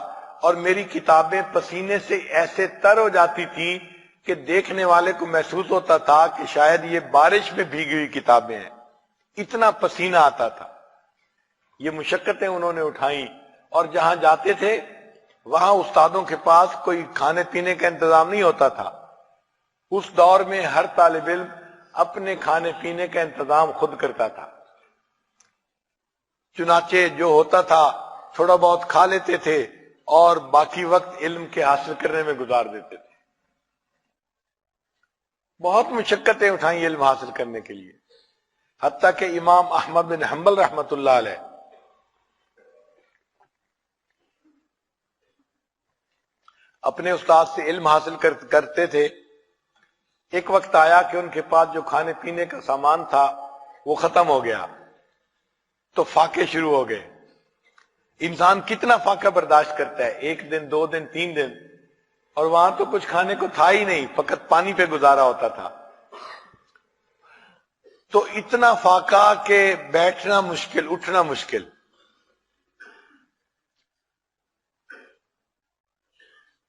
اور میری کتابیں پسینے سے ایسے تر ہو جاتی تھیں کہ دیکھنے والے کو محسوس ہوتا تھا کہ شاید یہ بارش میں بھیگی ہوئی کتابیں ہیں، اتنا پسینہ آتا تھا. یہ مشقتیں انہوں نے اٹھائیں، اور جہاں جاتے تھے وہاں استادوں کے پاس کوئی کھانے پینے کا انتظام نہیں ہوتا تھا. اس دور میں ہر طالب علم اپنے کھانے پینے کا انتظام خود کرتا تھا، چنانچہ جو ہوتا تھا تھوڑا بہت کھا لیتے تھے اور باقی وقت علم کے حاصل کرنے میں گزار دیتے تھے۔ بہت مشقتیں اٹھائیں علم حاصل کرنے کے لیے، حتیٰ کہ امام احمد بن حنبل رحمۃ اللہ علیہ اپنے استاد سے علم حاصل کرتے تھے۔ ایک وقت آیا کہ ان کے پاس جو کھانے پینے کا سامان تھا وہ ختم ہو گیا، تو فاقے شروع ہو گئے۔ انسان کتنا فاقہ برداشت کرتا ہے، 1 دن 2 دن 3 دن، اور وہاں تو کچھ کھانے کو تھا ہی نہیں، فقط پانی پہ گزارا ہوتا تھا۔ تو اتنا فاقہ کہ بیٹھنا مشکل، اٹھنا مشکل۔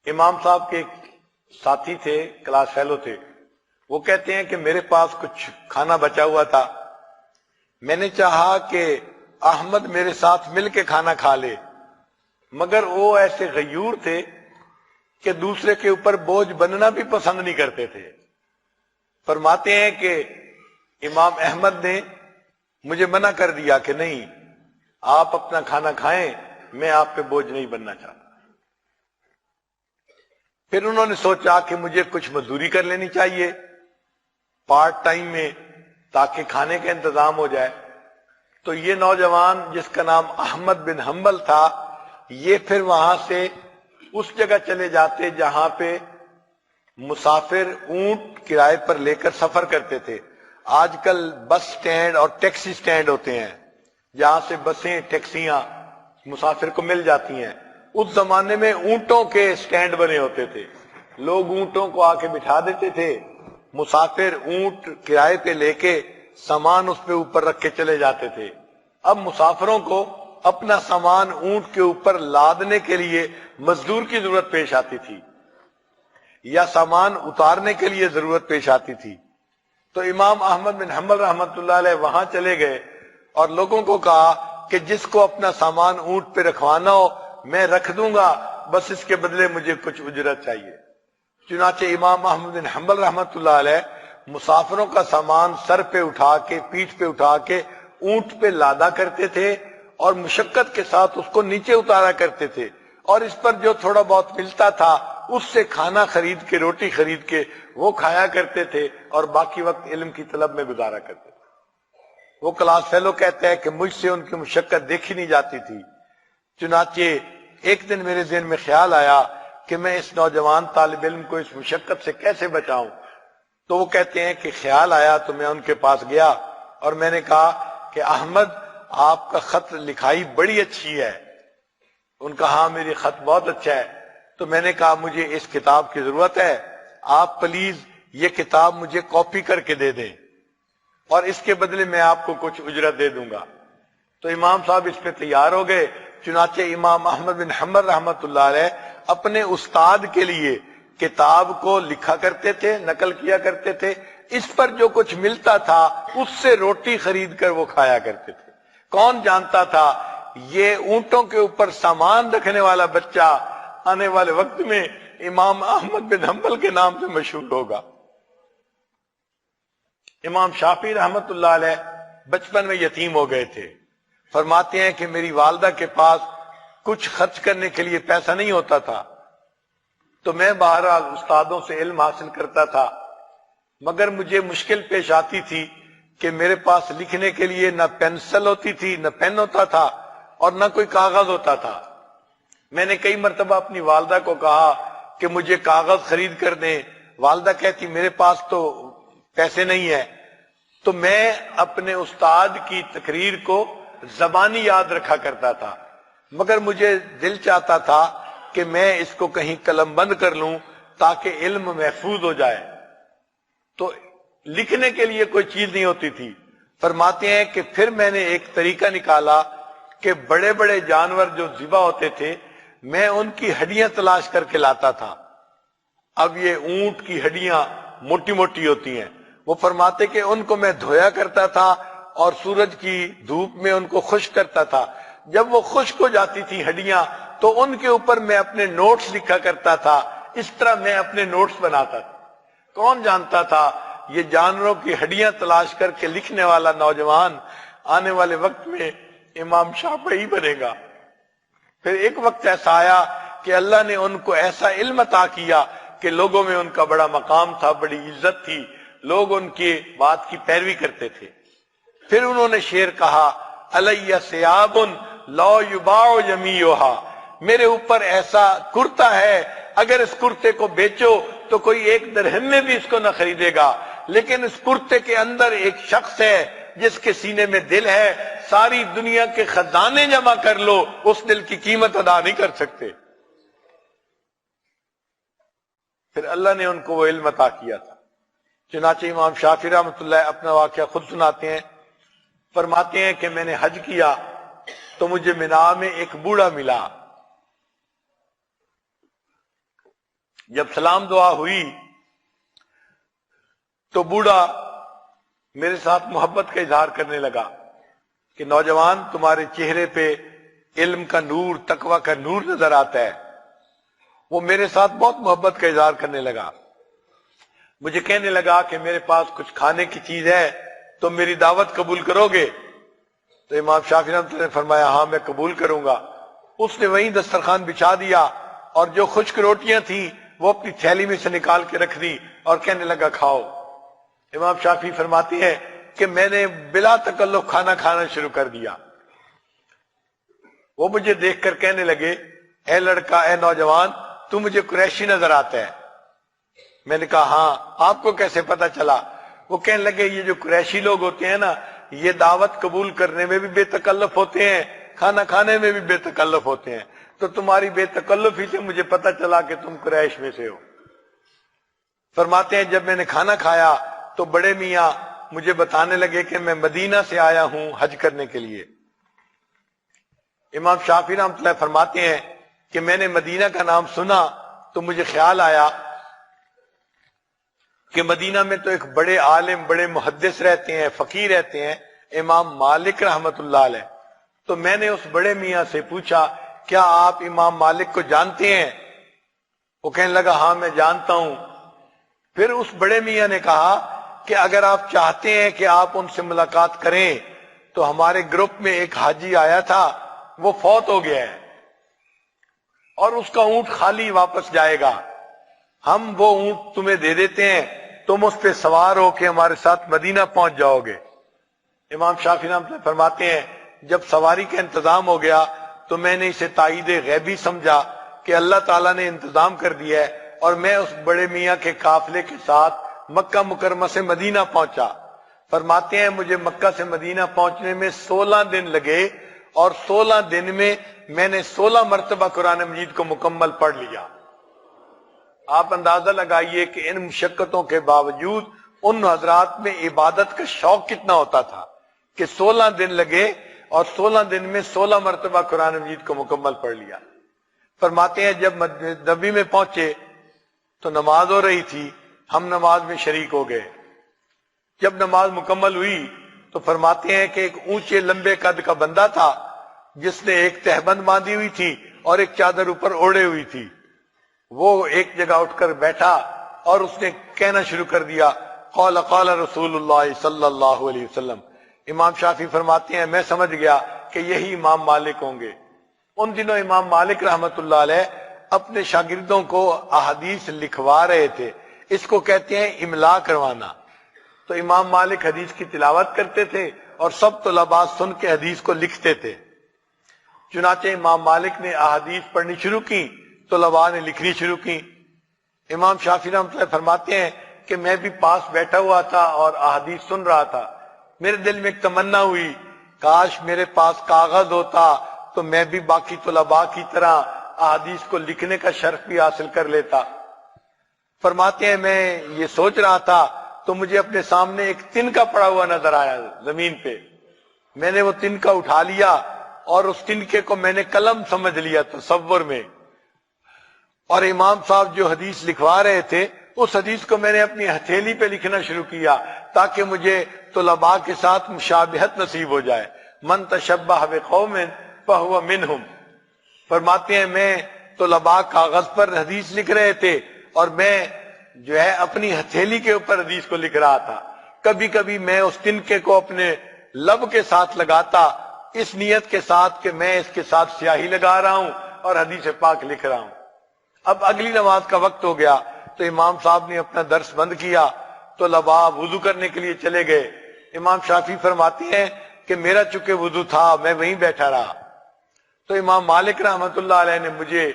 امام صاحب کے ایک ساتھی تھے، کلاس فیلو تھے، وہ کہتے ہیں کہ میرے پاس کچھ کھانا بچا ہوا تھا، میں نے چاہا کہ احمد میرے ساتھ مل کے کھانا کھا لے، مگر وہ ایسے غیور تھے کہ دوسرے کے اوپر بوجھ بننا بھی پسند نہیں کرتے تھے۔ فرماتے ہیں کہ امام احمد نے مجھے منع کر دیا کہ نہیں، آپ اپنا کھانا کھائیں، میں آپ پہ بوجھ نہیں بننا چاہتا۔ پھر انہوں نے سوچا کہ مجھے کچھ مزدوری کر لینی چاہیے پارٹ ٹائم میں، تاکہ کھانے کا انتظام ہو جائے۔ تو یہ نوجوان جس کا نام احمد بن حنبل تھا، یہ پھر وہاں سے اس جگہ چلے جاتے جہاں پہ مسافر اونٹ کرائے پر لے کر سفر کرتے تھے۔ آج کل بس سٹینڈ اور ٹیکسی سٹینڈ ہوتے ہیں، جہاں سے بسیں ٹیکسیاں مسافر کو مل جاتی ہیں۔ اس زمانے میں اونٹوں کے سٹینڈ بنے ہوتے تھے، لوگ اونٹوں کو آ کے بٹھا دیتے تھے، مسافر اونٹ کرائے پہ لے کے سامان اس پہ اوپر رکھ کے چلے جاتے تھے۔ اب مسافروں کو اپنا سامان اونٹ کے اوپر لادنے کے لیے مزدور کی ضرورت پیش آتی تھی، یا سامان اتارنے کے لیے ضرورت پیش آتی تھی۔ تو امام احمد بن حنبل رحمۃ اللہ علیہ وہاں چلے گئے اور لوگوں کو کہا کہ جس کو اپنا سامان اونٹ پہ رکھوانا ہو میں رکھ دوں گا، بس اس کے بدلے مجھے کچھ اجرت چاہیے۔ چنانچہ امام احمد بن حنبل رحمۃ اللہ علیہ مسافروں کا سامان سر پہ اٹھا کے، پیٹھ پہ اٹھا کے اونٹ پہ لادا کرتے تھے اور مشقت کے ساتھ اس کو نیچے اتارا کرتے تھے، اور اس پر جو تھوڑا بہت ملتا تھا اس سے کھانا خرید کے، روٹی خرید کے وہ کھایا کرتے تھے، اور باقی وقت علم کی طلب میں گزارا کرتے تھے۔ وہ کلاس فیلو کہتے ہیں کہ مجھ سے ان کی مشقت دیکھی نہیں جاتی تھی۔ چنانچہ ایک دن میرے ذہن میں خیال آیا کہ میں اس نوجوان طالب علم کو اس مشقت سے کیسے بچاؤں۔ تو وہ کہتے ہیں کہ خیال آیا تو میں ان کے پاس گیا اور میں نے کہا کہ احمد، آپ کا خط لکھائی بڑی اچھی ہے۔ ان کا ہاں میری خط بہت اچھا ہے۔ تو میں نے کہا مجھے اس کتاب کی ضرورت ہے، آپ پلیز یہ کتاب مجھے کاپی کر کے دے دیں، اور اس کے بدلے میں آپ کو کچھ اجرت دے دوں گا۔ تو امام صاحب اس پہ تیار ہو گئے۔ چنانچہ امام احمد بن حنبل رحمۃ اللہ علیہ اپنے استاد کے لیے کتاب کو لکھا کرتے تھے، نقل کیا کرتے تھے، اس پر جو کچھ ملتا تھا اس سے روٹی خرید کر وہ کھایا کرتے تھے۔ کون جانتا تھا یہ اونٹوں کے اوپر سامان رکھنے والا بچہ آنے والے وقت میں امام احمد بن حنبل کے نام سے مشہور ہوگا۔ امام شافعی رحمت اللہ علیہ بچپن میں یتیم ہو گئے تھے۔ فرماتے ہیں کہ میری والدہ کے پاس کچھ خرچ کرنے کے لیے پیسہ نہیں ہوتا تھا، تو میں بہرحال استادوں سے علم حاصل کرتا تھا، مگر مجھے مشکل پیش آتی تھی کہ میرے پاس لکھنے کے لیے نہ پینسل ہوتی تھی، نہ پین ہوتا تھا، اور نہ کوئی کاغذ ہوتا تھا۔ میں نے کئی مرتبہ اپنی والدہ کو کہا کہ مجھے کاغذ خرید کر دیں، والدہ کہتی میرے پاس تو پیسے نہیں ہے۔ تو میں اپنے استاد کی تقریر کو زبانی یاد رکھا کرتا تھا، مگر مجھے دل چاہتا تھا کہ میں اس کو کہیں قلم بند کر لوں تاکہ علم محفوظ ہو جائے۔ تو لکھنے کے لیے کوئی چیز نہیں ہوتی تھی۔ فرماتے ہیں کہ پھر میں نے ایک طریقہ نکالا کہ بڑے بڑے جانور جو ذبح ہوتے تھے میں ان کی ہڈیاں تلاش کر کے لاتا تھا۔ اب یہ اونٹ کی ہڈیاں موٹی موٹی ہوتی ہیں، وہ فرماتے کہ ان کو میں دھویا کرتا تھا اور سورج کی دھوپ میں ان کو خشک کرتا تھا۔ جب وہ خشک ہو جاتی تھی ہڈیاں تو ان کے اوپر میں اپنے نوٹس لکھا کرتا تھا۔ اس طرح میں اپنے نوٹس بناتا تھا۔ کون جانتا تھا یہ جانوروں کی ہڈیاں تلاش کر کے لکھنے والا نوجوان آنے والے وقت میں امام شافعی بنے گا۔ پھر ایک وقت ایسا آیا کہ اللہ نے ان کو ایسا علم عطا کیا کہ لوگوں میں ان کا بڑا مقام تھا، بڑی عزت تھی، لوگ ان کی بات کی پیروی کرتے تھے۔ پھر انہوں نے شعر کہا، علیہ ثیاب لا یباع جمیعھا، میرے اوپر ایسا کرتا ہے اگر اس کرتے کو بیچو تو کوئی ایک درہم میں بھی اس کو نہ خریدے گا، لیکن اس کرتے کے اندر ایک شخص ہے جس کے سینے میں دل ہے، ساری دنیا کے خزانے جمع کر لو اس دل کی قیمت ادا نہیں کر سکتے۔ پھر اللہ نے ان کو وہ علم عطا کیا تھا۔ چنانچہ امام شافعی رحمۃ اللہ اپنا واقعہ خود سناتے ہیں، فرماتے ہیں کہ میں نے حج کیا تو مجھے مینا میں ایک بوڑھا ملا۔ جب سلام دعا ہوئی تو بوڑھا میرے ساتھ محبت کا اظہار کرنے لگا کہ نوجوان، تمہارے چہرے پہ علم کا نور، تقوی کا نور نظر آتا ہے۔ وہ میرے ساتھ بہت محبت کا اظہار کرنے لگا، مجھے کہنے لگا کہ میرے پاس کچھ کھانے کی چیز ہے، تم میری دعوت قبول کرو گے؟ تو امام شافعی رحمۃ اللہ نے فرمایا ہاں میں قبول کروں گا۔ اس نے وہیں دسترخوان بچھا دیا اور جو خشک روٹیاں تھیں وہ اپنی تھیلی میں سے نکال کے رکھ دی اور کہنے لگا کھاؤ۔ امام شافعی فرماتے ہیں کہ میں نے بلا تکلف کھانا کھانا شروع کر دیا۔ وہ مجھے دیکھ کر کہنے لگے، اے لڑکا، اے نوجوان، تو مجھے قریشی نظر آتا ہے۔ میں نے کہا ہاں، آپ کو کیسے پتا چلا؟ وہ کہنے لگے یہ جو قریشی لوگ ہوتے ہیں نا، یہ دعوت قبول کرنے میں بھی بے تکلف ہوتے ہیں، کھانا کھانے میں بھی بے تکلف ہوتے ہیں، تو تمہاری بے تکلفی سے مجھے پتا چلا کہ تم قریش میں سے ہو۔ فرماتے ہیں جب میں نے کھانا کھایا تو بڑے میاں مجھے بتانے لگے کہ میں مدینہ سے آیا ہوں حج کرنے کے لیے۔ امام شافعی رحمۃ اللہ فرماتے ہیں کہ میں نے مدینہ کا نام سنا تو مجھے خیال آیا کہ مدینہ میں تو ایک بڑے عالم، بڑے محدث رہتے ہیں، فقیر رہتے ہیں، امام مالک رحمت اللہ علیہ۔ تو میں نے اس بڑے میاں سے پوچھا کیا آپ امام مالک کو جانتے ہیں؟ وہ کہنے لگا ہاں میں جانتا ہوں۔ پھر اس بڑے میاں نے کہا کہ اگر آپ چاہتے ہیں کہ آپ ان سے ملاقات کریں تو ہمارے گروپ میں ایک حاجی آیا تھا، وہ فوت ہو گیا ہے اور اس کا اونٹ خالی واپس جائے گا، ہم وہ اونٹ تمہیں دے دیتے ہیں، تم اس پہ سوار ہو کے ہمارے ساتھ مدینہ پہنچ جاؤ گے۔ امام شافعی رحمۃ اللہ فرماتے ہیں جب سواری کا انتظام ہو گیا تو میں نے اسے تائید غیبی سمجھا کہ اللہ تعالیٰ نے انتظام کر دیا ہے، اور میں اس بڑے میاں کے قافلے کے ساتھ مکہ مکرمہ سے مدینہ پہنچا۔ فرماتے ہیں مجھے مکہ سے مدینہ پہنچنے میں 16 دن لگے، اور 16 دن میں میں نے 16 مرتبہ قرآن مجید کو مکمل پڑھ لیا۔ آپ اندازہ لگائیے کہ ان مشقتوں کے باوجود ان حضرات میں عبادت کا شوق کتنا ہوتا تھا کہ 16 دن لگے اور 16 دن میں 16 مرتبہ قرآن مجید کو مکمل پڑھ لیا۔ فرماتے ہیں جب نبی میں پہنچے تو نماز ہو رہی تھی، ہم نماز میں شریک ہو گئے۔ جب نماز مکمل ہوئی تو فرماتے ہیں کہ ایک اونچے لمبے قد کا بندہ تھا جس نے ایک تہبند باندھی ہوئی تھی اور ایک چادر اوپر اوڑے ہوئی تھی۔ وہ ایک جگہ اٹھ کر بیٹھا اور اس نے کہنا شروع کر دیا، قال قال رسول اللہ صلی اللہ علیہ وسلم۔ امام شافعی فرماتے ہیں میں سمجھ گیا کہ یہی امام مالک ہوں گے۔ ان دنوں امام مالک رحمت اللہ علیہ اپنے شاگردوں کو احادیث لکھوا رہے تھے، اس کو کہتے ہیں املا کروانا۔ تو امام مالک حدیث کی تلاوت کرتے تھے اور سب طلباء سن کے حدیث کو لکھتے تھے۔ چنانچہ امام مالک نے احادیث پڑھنی شروع کی، طلباء نے لکھنی شروع کی۔ امام شافعی رحمۃ اللہ فرماتے ہیں کہ میں بھی پاس بیٹھا ہوا تھا اور احادیث سن رہا تھا، میرے دل میں ایک تمنا ہوئی کاش میرے پاس کاغذ ہوتا تو میں بھی باقی طلباء کی طرح احادیث کو لکھنے کا شرف بھی حاصل کر لیتا۔ فرماتے ہیں میں یہ سوچ رہا تھا تو مجھے اپنے سامنے ایک تنکا پڑا ہوا نظر آیا زمین پہ، میں نے وہ تنکا اٹھا لیا اور اس تنکے کو میں نے قلم سمجھ لیا تصور میں، اور امام صاحب جو حدیث لکھوا رہے تھے اس حدیث کو میں نے اپنی ہتھیلی پہ لکھنا شروع کیا تاکہ مجھے طلباء کے ساتھ مشابہت نصیب ہو جائے۔ من تشبہ بقوم فہو منہم۔ فرماتے ہیں میں طلباء کاغذ پر حدیث لکھ رہے تھے اور میں جو ہے اپنی ہتھیلی کے اوپر حدیث کو لکھ رہا تھا. کبھی کبھی میں اس تنکے کو اپنے لب کے ساتھ لگاتا اس نیت کے ساتھ کہ میں اس کے ساتھ سیاہی لگا رہا ہوں اور حدیث پاک لکھ رہا ہوں. اب اگلی نماز کا وقت ہو گیا تو امام صاحب نے اپنا درس بند کیا تو طلباء وضو کرنے کے لیے چلے گئے. امام شافعی فرماتے ہیں کہ میرا چونکہ وضو تھا میں وہیں بیٹھا رہا. تو امام مالک رحمت اللہ علیہ نے مجھے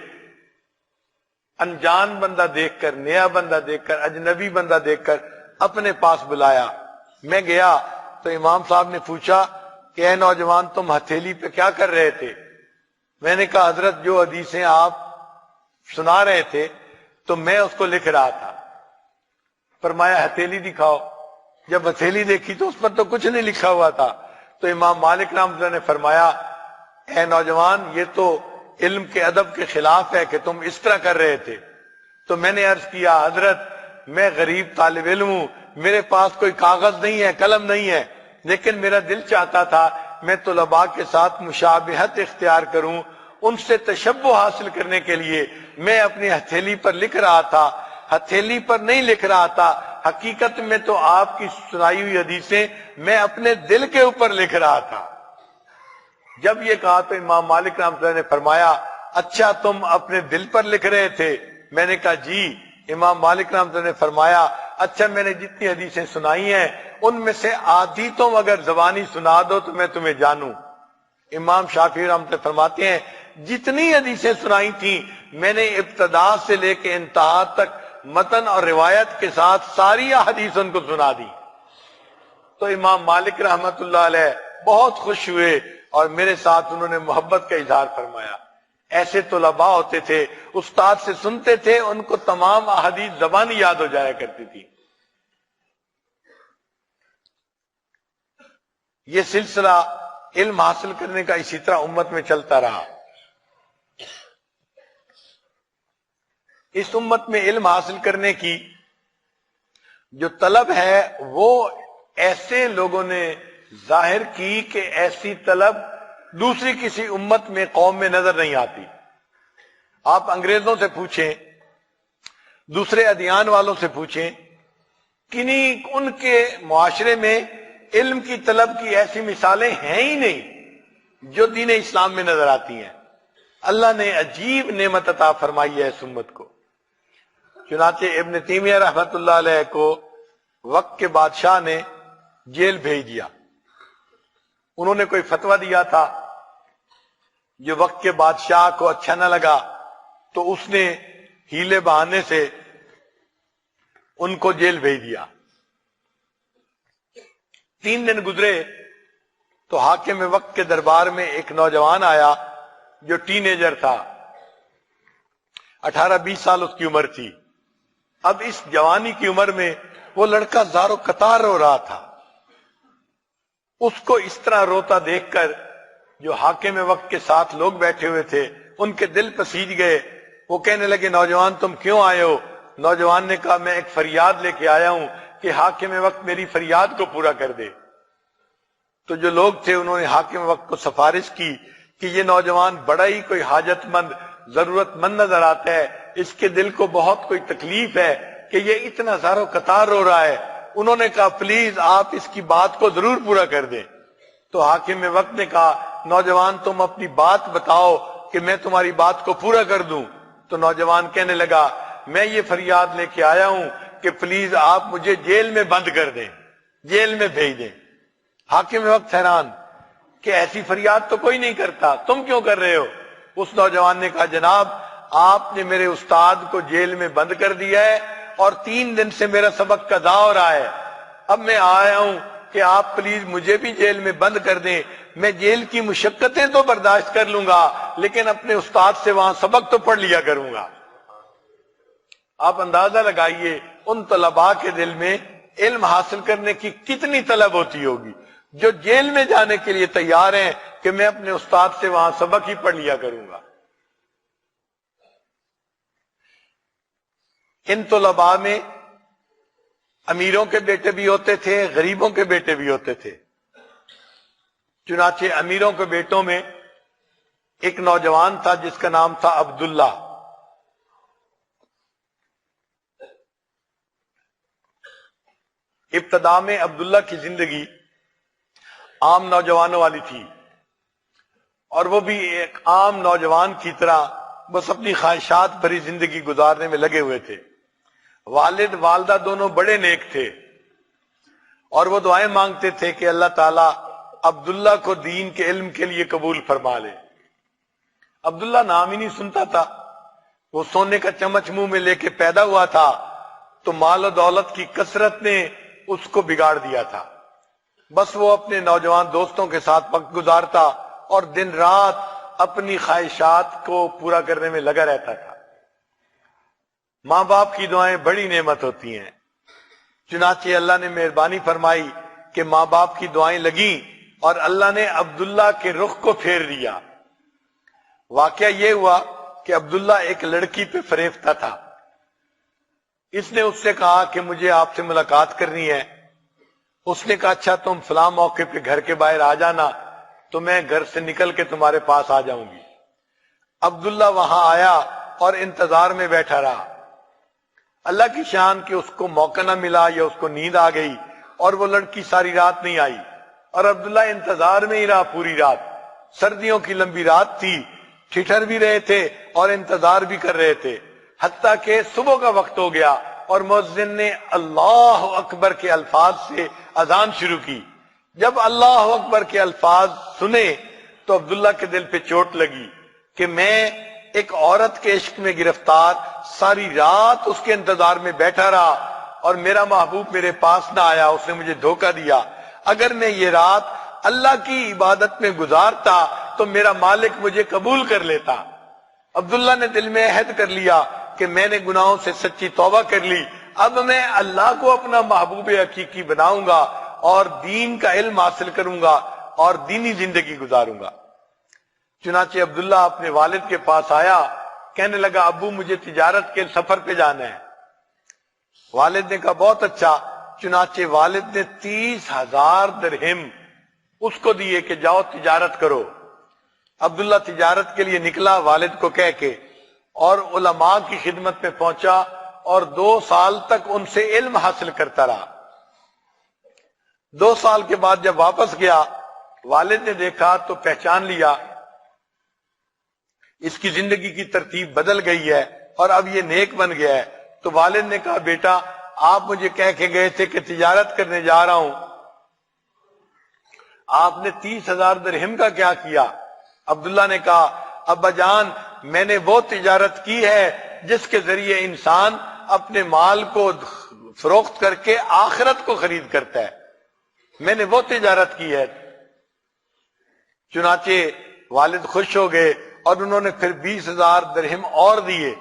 انجان بندہ دیکھ کر، نیا بندہ دیکھ کر، اجنبی بندہ دیکھ کر اپنے پاس بلایا. میں گیا تو امام صاحب نے پوچھا کہ اے نوجوان تم ہتھیلی پہ کیا کر رہے تھے؟ میں نے کہا حضرت جو حدیثیں آپ سنا رہے تھے تو میں اس کو لکھ رہا تھا. فرمایا ہتھیلی دکھاؤ. جب ہتھیلی دیکھی تو اس پر تو کچھ نہیں لکھا ہوا تھا. تو امام مالک رحمۃ اللہ نے فرمایا اے نوجوان یہ تو علم کے ادب کے خلاف ہے کہ تم اس طرح کر رہے تھے. تو میں نے عرض کیا حضرت میں غریب طالب علم ہوں، میرے پاس کوئی کاغذ نہیں ہے، قلم نہیں ہے، لیکن میرا دل چاہتا تھا میں طلباء کے ساتھ مشابہت اختیار کروں، ان سے تشبہ حاصل کرنے کے لیے میں اپنی ہتھیلی پر لکھ رہا تھا. ہتھیلی پر نہیں لکھ رہا تھا، حقیقت میں تو آپ کی سنائی ہوئی حدیثیں میں اپنے دل کے اوپر لکھ رہا تھا. جب یہ کہا تو امام مالک رحمۃ اللہ نے فرمایا اچھا تم اپنے دل پر لکھ رہے تھے؟ میں نے کہا جی. امام مالک رحمۃ اللہ نے فرمایا اچھا میں نے جتنی حدیثیں سنائی ہیں ان میں سے آدھی تم اگر زبانی سنا دو تو میں تمہیں جانوں. امام شافعی رحمۃ اللہ فرماتے ہیں جتنی حدیثیں سنائی تھیں میں نے ابتدا سے لے کے انتہا تک متن اور روایت کے ساتھ ساری حدیث ان کو سنا دی. تو امام مالک رحمۃ اللہ علیہ بہت خوش ہوئے اور میرے ساتھ انہوں نے محبت کا اظہار فرمایا. ایسے طلباء ہوتے تھے استاد سے سنتے تھے ان کو تمام احادیث زبانی یاد ہو جایا کرتی تھی. یہ سلسلہ علم حاصل کرنے کا اسی طرح امت میں چلتا رہا. اس امت میں علم حاصل کرنے کی جو طلب ہے وہ ایسے لوگوں نے ظاہر کی کہ ایسی طلب دوسری کسی امت میں قوم میں نظر نہیں آتی. آپ انگریزوں سے پوچھیں، دوسرے ادیان والوں سے پوچھیں، کنی ان کے معاشرے میں علم کی طلب کی ایسی مثالیں ہیں ہی نہیں جو دین اسلام میں نظر آتی ہیں. اللہ نے عجیب نعمت عطا فرمائی ہے اس امت کو. چنانچہ ابن تیمیہ رحمت اللہ علیہ کو وقت کے بادشاہ نے جیل بھیج دیا. انہوں نے کوئی فتویٰ دیا تھا جو وقت کے بادشاہ کو اچھا نہ لگا تو اس نے ہیلے بہانے سے ان کو جیل بھیج دیا. 3 دن گزرے تو حاکم وقت کے دربار میں ایک نوجوان آیا جو ٹین ایجر تھا، 18-20 سال اس کی عمر تھی. اب اس جوانی کی عمر میں وہ لڑکا زار و قطار رو رہا تھا. اس کو اس طرح روتا دیکھ کر جو حاکم وقت کے ساتھ لوگ بیٹھے ہوئے تھے ان کے دل پسیج گئے. وہ کہنے لگے نوجوان تم کیوں آئے ہو؟ نوجوان نے کہا میں ایک فریاد لے کے آیا ہوں کہ حاکم وقت میری فریاد کو پورا کر دے. تو جو لوگ تھے انہوں نے حاکم وقت کو سفارش کی کہ یہ نوجوان بڑا ہی کوئی حاجت مند ضرورت مند نظر آتا ہے، اس کے دل کو بہت کوئی تکلیف ہے کہ یہ اتنا زار و قطار رو رہا ہے. انہوں نے کہا پلیز آپ اس کی بات کو ضرور پورا کر دیں. تو حاکم وقت نے کہا نوجوان تم اپنی بات بتاؤ کہ میں تمہاری بات کو پورا کر دوں. تو نوجوان کہنے لگا میں یہ فریاد لے کے آیا ہوں کہ پلیز آپ مجھے جیل میں بند کر دیں، جیل میں بھیج دیں. حاکم وقت حیران کہ ایسی فریاد تو کوئی نہیں کرتا، تم کیوں کر رہے ہو؟ اس نوجوان نے کہا جناب آپ نے میرے استاد کو جیل میں بند کر دیا ہے اور 3 دن سے میرا سبق قضا ہو رہا ہے. اب میں آیا ہوں کہ آپ پلیز مجھے بھی جیل میں بند کر دیں. میں جیل کی مشقتیں تو برداشت کر لوں گا لیکن اپنے استاد سے وہاں سبق تو پڑھ لیا کروں گا. آپ اندازہ لگائیے ان طلباء کے دل میں علم حاصل کرنے کی کتنی طلب ہوتی ہوگی جو جیل میں جانے کے لیے تیار ہیں کہ میں اپنے استاد سے وہاں سبق ہی پڑھ لیا کروں گا. ان طلباء میں امیروں کے بیٹے بھی ہوتے تھے، غریبوں کے بیٹے بھی ہوتے تھے. چنانچہ امیروں کے بیٹوں میں ایک نوجوان تھا جس کا نام تھا عبداللہ. ابتدا میں عبداللہ کی زندگی عام نوجوانوں والی تھی، اور وہ بھی ایک عام نوجوان کی طرح بس اپنی خواہشات بھری زندگی گزارنے میں لگے ہوئے تھے۔ والد والدہ دونوں بڑے نیک تھے، اور وہ دعائیں مانگتے تھے کہ اللہ تعالیٰ عبداللہ کو دین کے علم کے لیے قبول فرما لے۔ عبداللہ نام ہی نہیں سنتا تھا، وہ سونے کا چمچ منہ میں لے کے پیدا ہوا تھا، تو مال و دولت کی کثرت نے اس کو بگاڑ دیا تھا۔ بس وہ اپنے نوجوان دوستوں کے ساتھ وقت گزارتا اور دن رات اپنی خواہشات کو پورا کرنے میں لگا رہتا تھا۔ ماں باپ کی دعائیں بڑی نعمت ہوتی ہیں، چنانچہ اللہ نے مہربانی فرمائی کہ ماں باپ کی دعائیں لگیں اور اللہ نے عبداللہ کے رخ کو پھیر دیا۔ واقعہ یہ ہوا کہ عبداللہ ایک لڑکی پہ فریفتہ تھا۔ اس نے اس سے کہا کہ مجھے آپ سے ملاقات کرنی ہے۔ اس نے کہا اچھا تم فلاں موقع پہ گھر کے باہر آ جانا تو میں گھر سے نکل کے تمہارے پاس آ جاؤں گی۔ عبداللہ وہاں آیا اور انتظار میں بیٹھا رہا۔ اللہ کی شان کہ اس کو موقع نہ ملا یا اس کو نیند آ گئی اور وہ لڑکی ساری رات نہیں آئی، اور عبداللہ انتظار میں ہی رہا پوری رات۔ سردیوں کی لمبی رات تھی، ٹھٹھر بھی رہے تھے اور انتظار بھی کر رہے تھے، حتیٰ کہ صبح کا وقت ہو گیا اور مؤذن نے اللہ اکبر کے الفاظ سے اذان شروع کی۔ جب اللہ اکبر کے الفاظ سنے تو عبداللہ کے دل پہ چوٹ لگی کہ میں ایک عورت کے عشق میں گرفتار ساری رات اس کے انتظار میں بیٹھا رہا اور میرا محبوب میرے پاس نہ آیا، اس نے مجھے دھوکہ دیا۔ اگر میں یہ رات اللہ کی عبادت میں گزارتا تو میرا مالک مجھے قبول کر لیتا۔ عبداللہ نے دل میں عہد کر لیا کہ میں نے گناہوں سے سچی توبہ کر لی، اب میں اللہ کو اپنا محبوب حقیقی بناؤں گا اور دین کا علم حاصل کروں گا اور دینی زندگی گزاروں گا۔ چنانچہ عبداللہ اپنے والد کے پاس آیا، کہنے لگا ابو مجھے تجارت کے سفر پہ جانا ہے۔ والد نے کہا بہت اچھا۔ چنانچہ والد نے 30,000 درہم اس کو دیے کہ جاؤ تجارت کرو۔ عبداللہ تجارت کے لیے نکلا والد کو کہہ کے، اور علماء کی خدمت میں پہنچا اور 2 سال تک ان سے علم حاصل کرتا رہا۔ 2 سال کے بعد جب واپس گیا، والد نے دیکھا تو پہچان لیا اس کی زندگی کی ترتیب بدل گئی ہے اور اب یہ نیک بن گیا ہے۔ تو والد نے کہا بیٹا آپ مجھے کہہ کے گئے تھے کہ تجارت کرنے جا رہا ہوں، آپ نے 30,000 درہم کا کیا کیا؟ عبداللہ نے کہا ابا جان میں نے وہ تجارت کی ہے جس کے ذریعے انسان اپنے مال کو فروخت کر کے آخرت کو خرید کرتا ہے، میں نے وہ تجارت کی ہے۔ چنانچہ والد خوش ہو گئے اور انہوں نے پھر 20,000 درہم اور دیے۔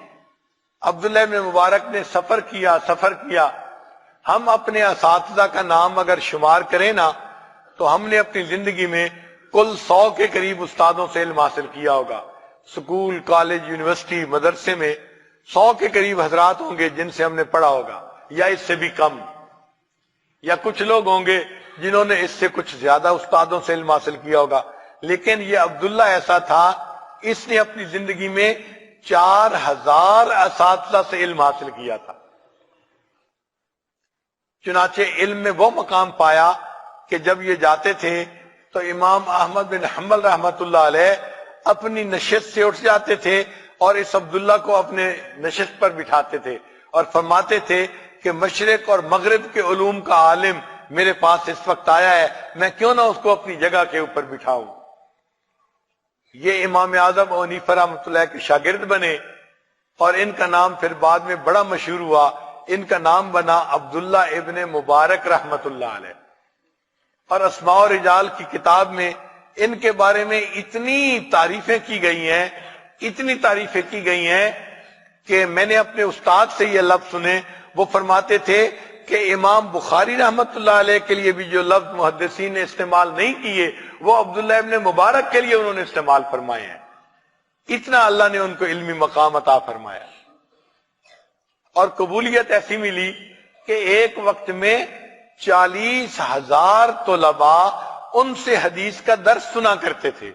عبداللہ بن مبارک نے سفر کیا۔ ہم اپنے اساتذہ کا نام اگر شمار کریں نا تو ہم نے اپنی زندگی میں کل 100 کے قریب استادوں سے علم حاصل کیا ہوگا۔ سکول، کالج، یونیورسٹی، مدرسے میں 100 کے قریب حضرات ہوں گے جن سے ہم نے پڑھا ہوگا، یا اس سے بھی کم، یا کچھ لوگ ہوں گے جنہوں نے اس سے کچھ زیادہ استادوں سے علم حاصل کیا ہوگا۔ لیکن یہ عبداللہ ایسا تھا، اس نے اپنی زندگی میں 4,000 اساتذہ سے علم حاصل کیا تھا۔ چنانچہ علم میں وہ مقام پایا کہ جب یہ جاتے تھے تو امام احمد بن حنبل رحمت اللہ علیہ اپنی نشست سے اٹھ جاتے تھے اور اس عبداللہ کو اپنے نشست پر بٹھاتے تھے اور فرماتے تھے کہ مشرق اور مغرب کے علوم کا عالم میرے پاس اس وقت آیا ہے، میں کیوں نہ اس کو اپنی جگہ کے اوپر بٹھاؤں۔ یہ امام اعظم ابو حنیفہ رحمۃ اللہ کے شاگرد بنے اور ان کا نام پھر بعد میں بڑا مشہور ہوا، ان کا نام بنا عبداللہ ابن مبارک رحمت اللہ علیہ۔ اور اسماء و رجال کی کتاب میں ان کے بارے میں اتنی تعریفیں کی گئی ہیں کہ میں نے اپنے استاد سے یہ لفظ سنے، وہ فرماتے تھے کہ امام بخاری رحمت اللہ علیہ کے لیے بھی جو لفظ محدثین نے استعمال نہیں کیے وہ عبداللہ ابن مبارک کے لیے انہوں نے استعمال فرمائے ہیں۔ اتنا اللہ نے ان کو علمی مقام عطا فرمایا اور قبولیت ایسی ملی کہ ایک وقت میں 40,000 طلباء ان سے حدیث کا درس سنا کرتے تھے۔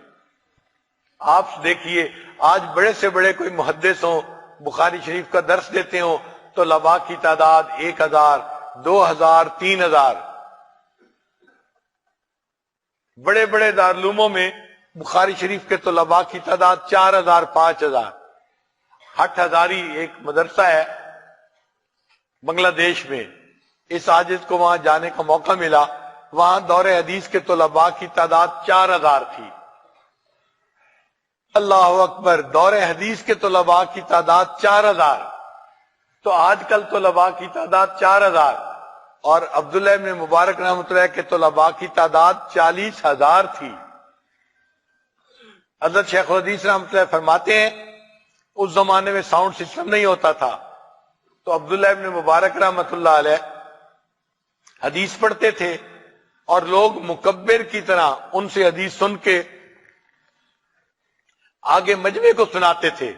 آپ دیکھیے آج بڑے سے بڑے کوئی محدث ہوں، بخاری شریف کا درس دیتے ہوں، طلباء کی تعداد 1,000، 2000 3000. بڑے بڑے دارالعلوموں میں بخاری شریف کے طلباء کی تعداد 4000 5000. ہٹھ ہزاری ایک مدرسہ ہے بنگلہ دیش میں. اس عاجز کو وہاں جانے کا موقع ملا. وہاں دور حدیث کے طلباء کی تعداد 4000 تھی. اللہ اکبر، دور حدیث کے طلباء کی تعداد 4000. تو آج کل طلباء کی تعداد 4000 اور عبداللہ ابن مبارک رحمۃ اللہ کے طلباء کی تعداد 40000 تھی. حضرت شیخ الحدیث رحمۃ اللہ فرماتے ہیں اس زمانے میں ساؤنڈ سسٹم نہیں ہوتا تھا، تو عبداللہ ابن مبارک رحمۃ اللہ علیہ حدیث پڑھتے تھے اور لوگ مکبر کی طرح ان سے حدیث سن کے آگے مجمع کو سناتے تھے.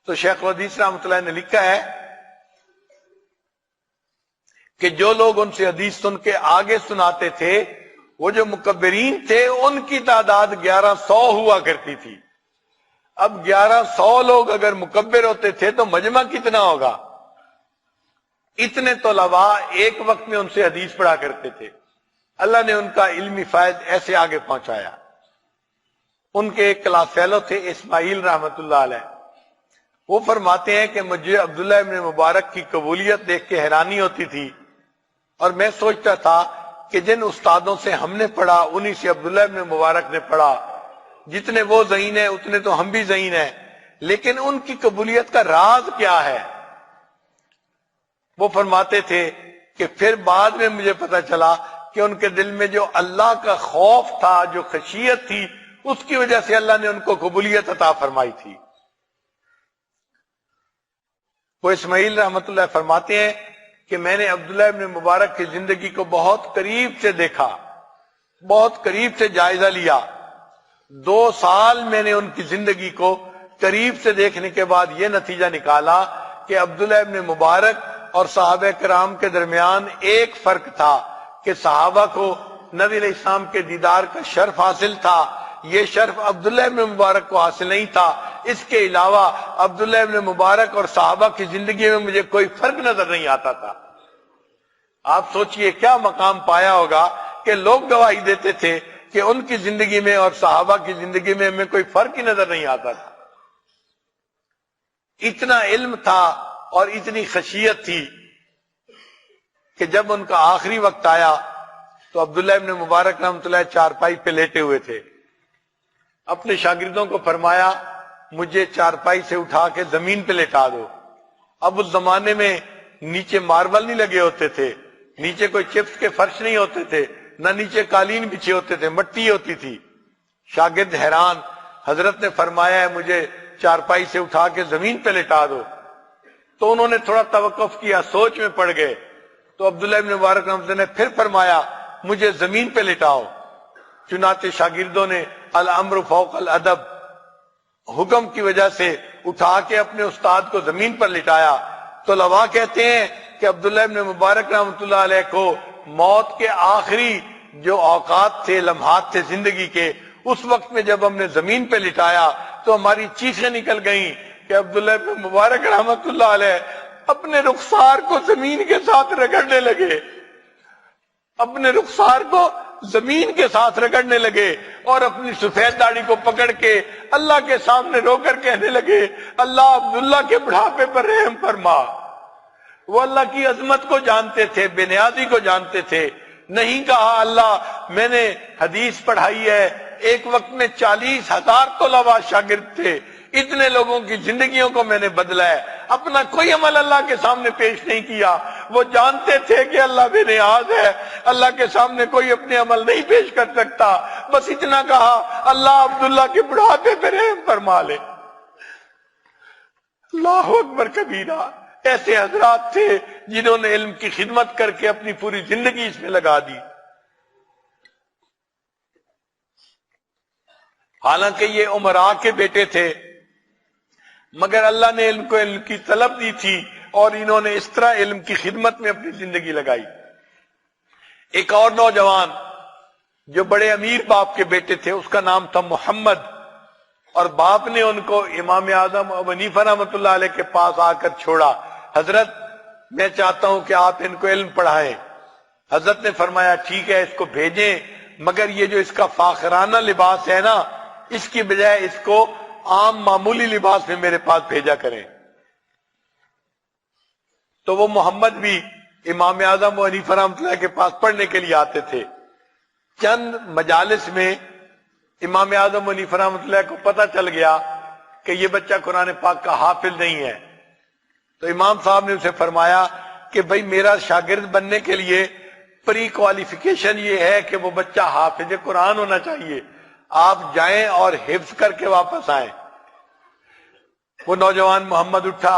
تو شیخ الحدیث رحمۃ اللہ نے لکھا ہے کہ جو لوگ ان سے حدیث سن کے آگے سناتے تھے وہ جو مکبرین تھے ان کی تعداد 1100 ہوا کرتی تھی. اب 1100 لوگ اگر مکبر ہوتے تھے تو مجمع کتنا ہوگا؟ اتنے طلباء ایک وقت میں ان سے حدیث پڑھا کرتے تھے. اللہ نے ان کا علمی فائد ایسے آگے پہنچایا. ان کے ایک کلاس فیلو تھے اسماعیل رحمت اللہ علیہ. وہ فرماتے ہیں کہ مجھے عبداللہ ابن مبارک کی قبولیت دیکھ کے حیرانی ہوتی تھی اور میں سوچتا تھا کہ جن استادوں سے ہم نے پڑھا انہی سے عبداللہ ابن مبارک نے پڑھا. جتنے وہ ذہین ہیں اتنے تو ہم بھی ذہین ہیں، لیکن ان کی قبولیت کا راز کیا ہے؟ وہ فرماتے تھے کہ پھر بعد میں مجھے پتا چلا کہ ان کے دل میں جو اللہ کا خوف تھا، جو خشیت تھی، اس کی وجہ سے اللہ نے ان کو قبولیت عطا فرمائی تھی. وہ اسماعیل رحمت اللہ فرماتے ہیں کہ میں نے عبداللہ ابن مبارک کی زندگی کو بہت قریب سے دیکھا، بہت قریب سے جائزہ لیا. 2 سال میں نے ان کی زندگی کو قریب سے دیکھنے کے بعد یہ نتیجہ نکالا کہ عبداللہ ابن مبارک اور صحابہ کرام کے درمیان ایک فرق تھا کہ صحابہ کو نبی علیہ السلام کے دیدار کا شرف حاصل تھا، یہ شرف عبداللہ ابن مبارک کو حاصل نہیں تھا. اس کے علاوہ عبداللہ ابن مبارک اور صحابہ کی زندگی میں مجھے کوئی فرق نظر نہیں آتا تھا. آپ سوچئے کیا مقام پایا ہوگا کہ لوگ گواہی دیتے تھے کہ ان کی زندگی میں اور صحابہ کی زندگی میں ہمیں کوئی فرق ہی نظر نہیں آتا تھا. اتنا علم تھا اور اتنی خشیت تھی کہ جب ان کا آخری وقت آیا تو عبداللہ ابن مبارک رحمۃ اللہ چارپائی پہ لیٹے ہوئے تھے. اپنے شاگردوں کو فرمایا مجھے چارپائی سے اٹھا کے زمین پہ لٹا دو. اب اس زمانے میں نیچے ماربل نہیں لگے ہوتے تھے، نیچے کوئی چپس کے فرش نہیں ہوتے تھے، نہ نیچے قالین بچھے ہوتے تھے، مٹی ہوتی تھی. شاگرد حیران، حضرت نے فرمایا ہے مجھے چارپائی سے اٹھا کے زمین پہ لٹا دو. تو انہوں نے تھوڑا توقف کیا، سوچ میں پڑ گئے. تو عبداللہ ابن مبارک رحمۃ اللہ نے پھر فرمایا مجھے زمین پہ لٹاؤ. چنانچہ شاگردوں نے الامر فوق الادب، حکم کی وجہ سے اٹھا کے اپنے استاد کو زمین پر لٹایا. تو طلباء کہتے ہیں کہ عبداللہ ابن مبارک رحمۃ اللہ علیہ کو موت کے آخری جو اوقات تھے، لمحات تھے زندگی کے، اس وقت میں جب ہم نے زمین پہ لٹایا تو ہماری چیخیں نکل گئیں کہ عبداللہ ابن مبارک رحمۃ اللہ علیہ اپنے رخسار کو زمین کے ساتھ رگڑنے لگے، اپنے رخسار کو زمین کے ساتھ رگڑنے لگے اور اپنی سفید داڑھی کو پکڑ کے اللہ کے سامنے رو کر کہنے لگے اللہ عبداللہ کے بڑھاپے پر رحم فرما. وہ اللہ کی عظمت کو جانتے تھے، بے نیازی کو جانتے تھے. نہیں کہا اللہ میں نے حدیث پڑھائی ہے، ایک وقت میں 40,000 طلباء شاگرد تھے، اتنے لوگوں کی زندگیوں کو میں نے بدلا ہے، اپنا کوئی عمل اللہ کے سامنے پیش نہیں کیا. وہ جانتے تھے کہ اللہ بے نیاز ہے، اللہ کے سامنے کوئی اپنے عمل نہیں پیش کر سکتا. بس اتنا کہا اللہ عبداللہ کے بڑھاپے پہ رحم فرما لے. اللہ اکبر کبیرہ. ایسے حضرات تھے جنہوں نے علم کی خدمت کر کے اپنی پوری زندگی اس میں لگا دی. حالانکہ یہ عمراء کے بیٹے تھے، مگر اللہ نے علم کو علم کی طلب دی تھی اور انہوں نے اس طرح علم کی خدمت میں اپنی زندگی لگائی. ایک اور نوجوان جو بڑے امیر باپ کے بیٹے تھے، اس کا نام تھا محمد، اور باپ نے ان کو امام اعظم ابو حنیفہ رحمۃ اللہ علیہ کے پاس آ کر چھوڑا. حضرت میں چاہتا ہوں کہ آپ ان کو علم پڑھائیں۔ حضرت نے فرمایا ٹھیک ہے، اس کو بھیجیں، مگر یہ جو اس کا فاخرانہ لباس ہے نا، اس کی بجائے اس کو عام معمولی لباس میں میرے پاس بھیجا کریں۔ تو وہ محمد بھی امام اعظم و حنیفہ رحمۃ اللہ کے پاس پڑھنے کے لیے آتے تھے۔ چند مجالس میں امام اعظم و حنیفہ رحمۃ اللہ کو پتہ چل گیا کہ یہ بچہ قرآن پاک کا حافظ نہیں ہے، تو امام صاحب نے اسے فرمایا کہ بھئی میرا شاگرد بننے کے لیے پری کوالیفیکیشن یہ ہے کہ وہ بچہ حافظ قرآن ہونا چاہیے، آپ جائیں اور حفظ کر کے واپس آئیں۔ وہ نوجوان محمد اٹھا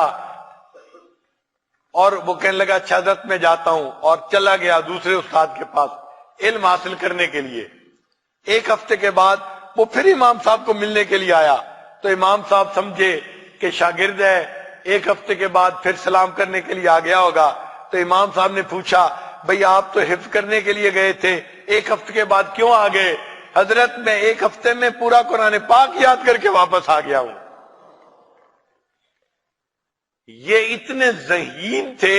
اور وہ کہنے لگا اچھا حضرت میں جاتا ہوں، اور چلا گیا دوسرے استاد کے پاس علم حاصل کرنے کے لیے۔ ایک ہفتے کے بعد وہ پھر امام صاحب کو ملنے کے لیے آیا، تو امام صاحب سمجھے کہ شاگرد ہے، ایک ہفتے کے بعد پھر سلام کرنے کے لیے آ گیا ہوگا، تو امام صاحب نے پوچھا بھئی آپ تو حفظ کرنے کے لیے گئے تھے، ایک ہفتے کے بعد کیوں آ گئے؟ حضرت میں ایک ہفتے میں پورا قرآن پاک یاد کر کے واپس آ گیا ہوں۔ یہ اتنے ذہین تھے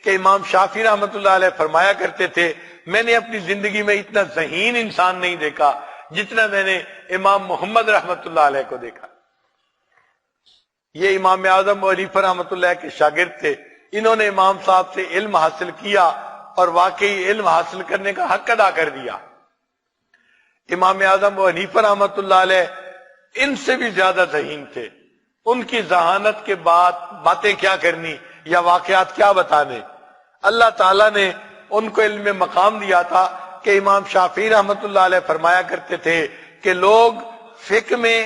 کہ امام شافعی رحمۃ اللہ علیہ فرمایا کرتے تھے میں نے اپنی زندگی میں اتنا ذہین انسان نہیں دیکھا جتنا میں نے امام محمد رحمۃ اللہ علیہ کو دیکھا۔ یہ امام اعظم و حنیفہ رحمۃ اللہ کے شاگرد تھے، انہوں نے امام صاحب سے علم حاصل کیا اور واقعی علم حاصل کرنے کا حق ادا کر دیا۔ امام اعظم و حنیفہ رحمۃ اللہ علیہ ان سے بھی زیادہ ذہین تھے، ان کی ذہانت کے بعد باتیں کیا کرنی یا واقعات کیا بتانے۔ اللہ تعالیٰ نے ان کو علم میں مقام دیا تھا کہ امام شافعی رحمۃ اللہ علیہ فرمایا کرتے تھے کہ لوگ فقہ میں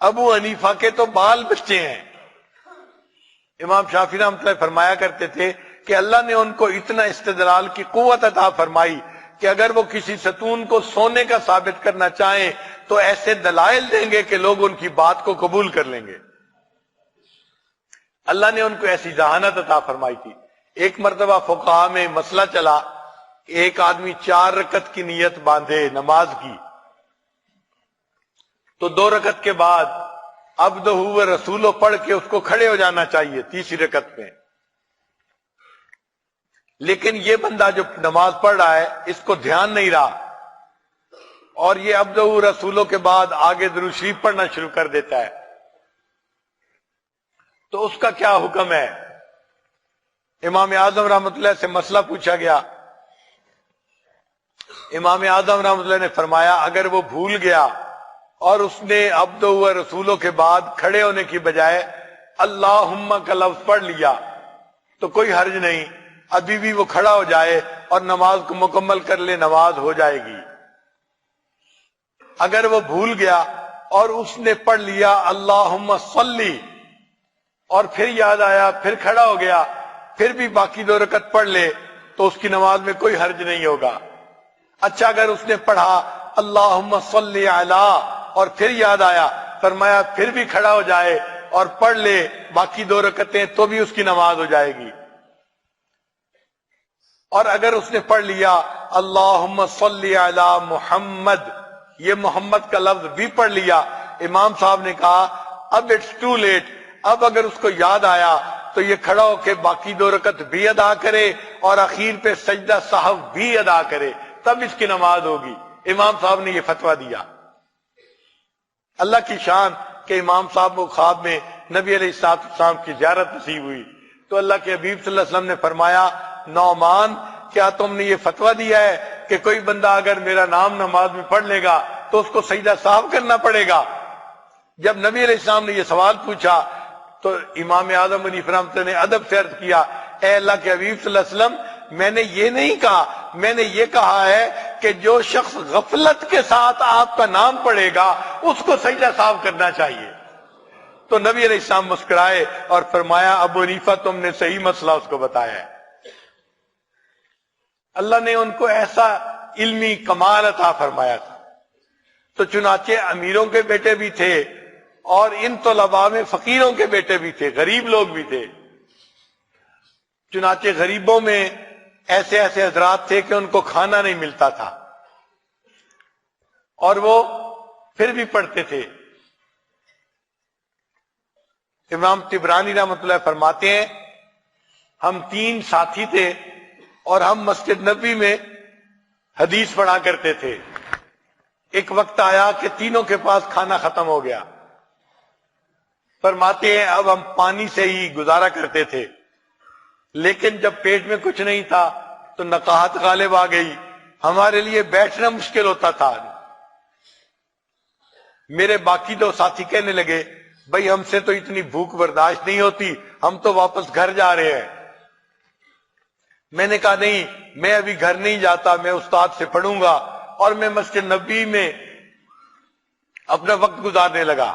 ابو حنیفہ کے تو بال بچے ہیں۔ امام شافعی رحمۃ اللہ فرمایا کرتے تھے کہ اللہ نے ان کو اتنا استدلال کی قوت عطا فرمائی کہ اگر وہ کسی ستون کو سونے کا ثابت کرنا چاہیں تو ایسے دلائل دیں گے کہ لوگ ان کی بات کو قبول کر لیں گے۔ اللہ نے ان کو ایسی ذہانت عطا فرمائی تھی۔ ایک مرتبہ فقہا میں مسئلہ چلا، ایک آدمی 4 رکعت کی نیت باندھے نماز کی تو 2 رکعت کے بعد عبدہ و رسولہ پڑھ کے اس کو کھڑے ہو جانا چاہیے تیسری رکعت میں، لیکن یہ بندہ جو نماز پڑھ رہا ہے اس کو دھیان نہیں رہا اور یہ عبدہ و رسولہ کے بعد آگے درود شریف پڑھنا شروع کر دیتا ہے، تو اس کا کیا حکم ہے؟ امام اعظم رحمۃ اللہ سے مسئلہ پوچھا گیا۔ امام اعظم رحمۃ اللہ نے فرمایا اگر وہ بھول گیا اور اس نے عبدہ و رسولہ کے بعد کھڑے ہونے کی بجائے اللہم کا لفظ پڑھ لیا تو کوئی حرج نہیں، ابھی بھی وہ کھڑا ہو جائے اور نماز کو مکمل کر لے، نماز ہو جائے گی۔ اگر وہ بھول گیا اور اس نے پڑھ لیا اللہم صلی اور پھر یاد آیا پھر کھڑا ہو گیا پھر بھی باقی 2 رکعت پڑھ لے تو اس کی نماز میں کوئی حرج نہیں ہوگا۔ اچھا اگر اس نے پڑھا اللہم صلی علی اور پھر یاد آیا، فرمایا پھر بھی کھڑا ہو جائے اور پڑھ لے باقی 2 رکعتیں تو بھی اس کی نماز ہو جائے گی۔ اور اگر اس نے پڑھ لیا اللہم صلی علی محمد، یہ محمد کا لفظ بھی پڑھ لیا، امام صاحب نے کہا اب اٹس ٹو لیٹ، اب اگر اس کو یاد آیا تو یہ کھڑا ہو کے باقی 2 رکعت بھی ادا کرے اور اخیر پہ سجدہ سہو بھی ادا کرے، تب اس کی نماز ہوگی۔ امام صاحب نے یہ فتویٰ دیا۔ اللہ کی شان کہ امام صاحب کو خواب میں نبی علیہ السلام کی زیارت نصیب ہوئی تو اللہ کے حبیب صلی اللہ علیہ وسلم نے فرمایا نعمان کیا تم نے یہ فتویٰ دیا ہے کہ کوئی بندہ اگر میرا نام نماز میں پڑھ لے گا تو اس کو سجدہ سہو کرنا پڑے گا؟ جب نبی علیہ السلام نے یہ سوال پوچھا تو امام اعظم حنیفہ رحمۃ اللہ نے ادب سے عرض کیا اے اللہ کے حبیب صلی اللہ علیہ وسلم میں نے یہ نہیں کہا، میں نے یہ کہا ہے کہ جو شخص غفلت کے ساتھ آپ کا نام پڑھے گا اس کو سجدہ سہو کرنا چاہیے۔ تو نبی علیہ السلام مسکرائے اور فرمایا ابو حنیفہ تم نے صحیح مسئلہ اس کو بتایا ہے۔ اللہ نے ان کو ایسا علمی کمال عطا فرمایا تھا۔ تو چنانچہ امیروں کے بیٹے بھی تھے اور ان طلباء میں فقیروں کے بیٹے بھی تھے، غریب لوگ بھی تھے۔ چنانچہ غریبوں میں ایسے ایسے حضرات تھے کہ ان کو کھانا نہیں ملتا تھا اور وہ پھر بھی پڑھتے تھے۔ امام طبرانی رحمۃ اللہ فرماتے ہیں ہم 3 ساتھی تھے اور ہم مسجد نبوی میں حدیث پڑھا کرتے تھے. ایک وقت آیا کہ تینوں کے پاس کھانا ختم ہو گیا. فرماتے ہیں اب ہم پانی سے ہی گزارا کرتے تھے، لیکن جب پیٹ میں کچھ نہیں تھا تو نقاہت غالب آ گئی، ہمارے لیے بیٹھنا مشکل ہوتا تھا. میرے باقی 2 ساتھی کہنے لگے بھائی ہم سے تو اتنی بھوک برداشت نہیں ہوتی، ہم تو واپس گھر جا رہے ہیں. میں نے کہا نہیں، میں ابھی گھر نہیں جاتا، میں استاد سے پڑھوں گا، اور میں مسجد نبوی میں اپنا وقت گزارنے لگا.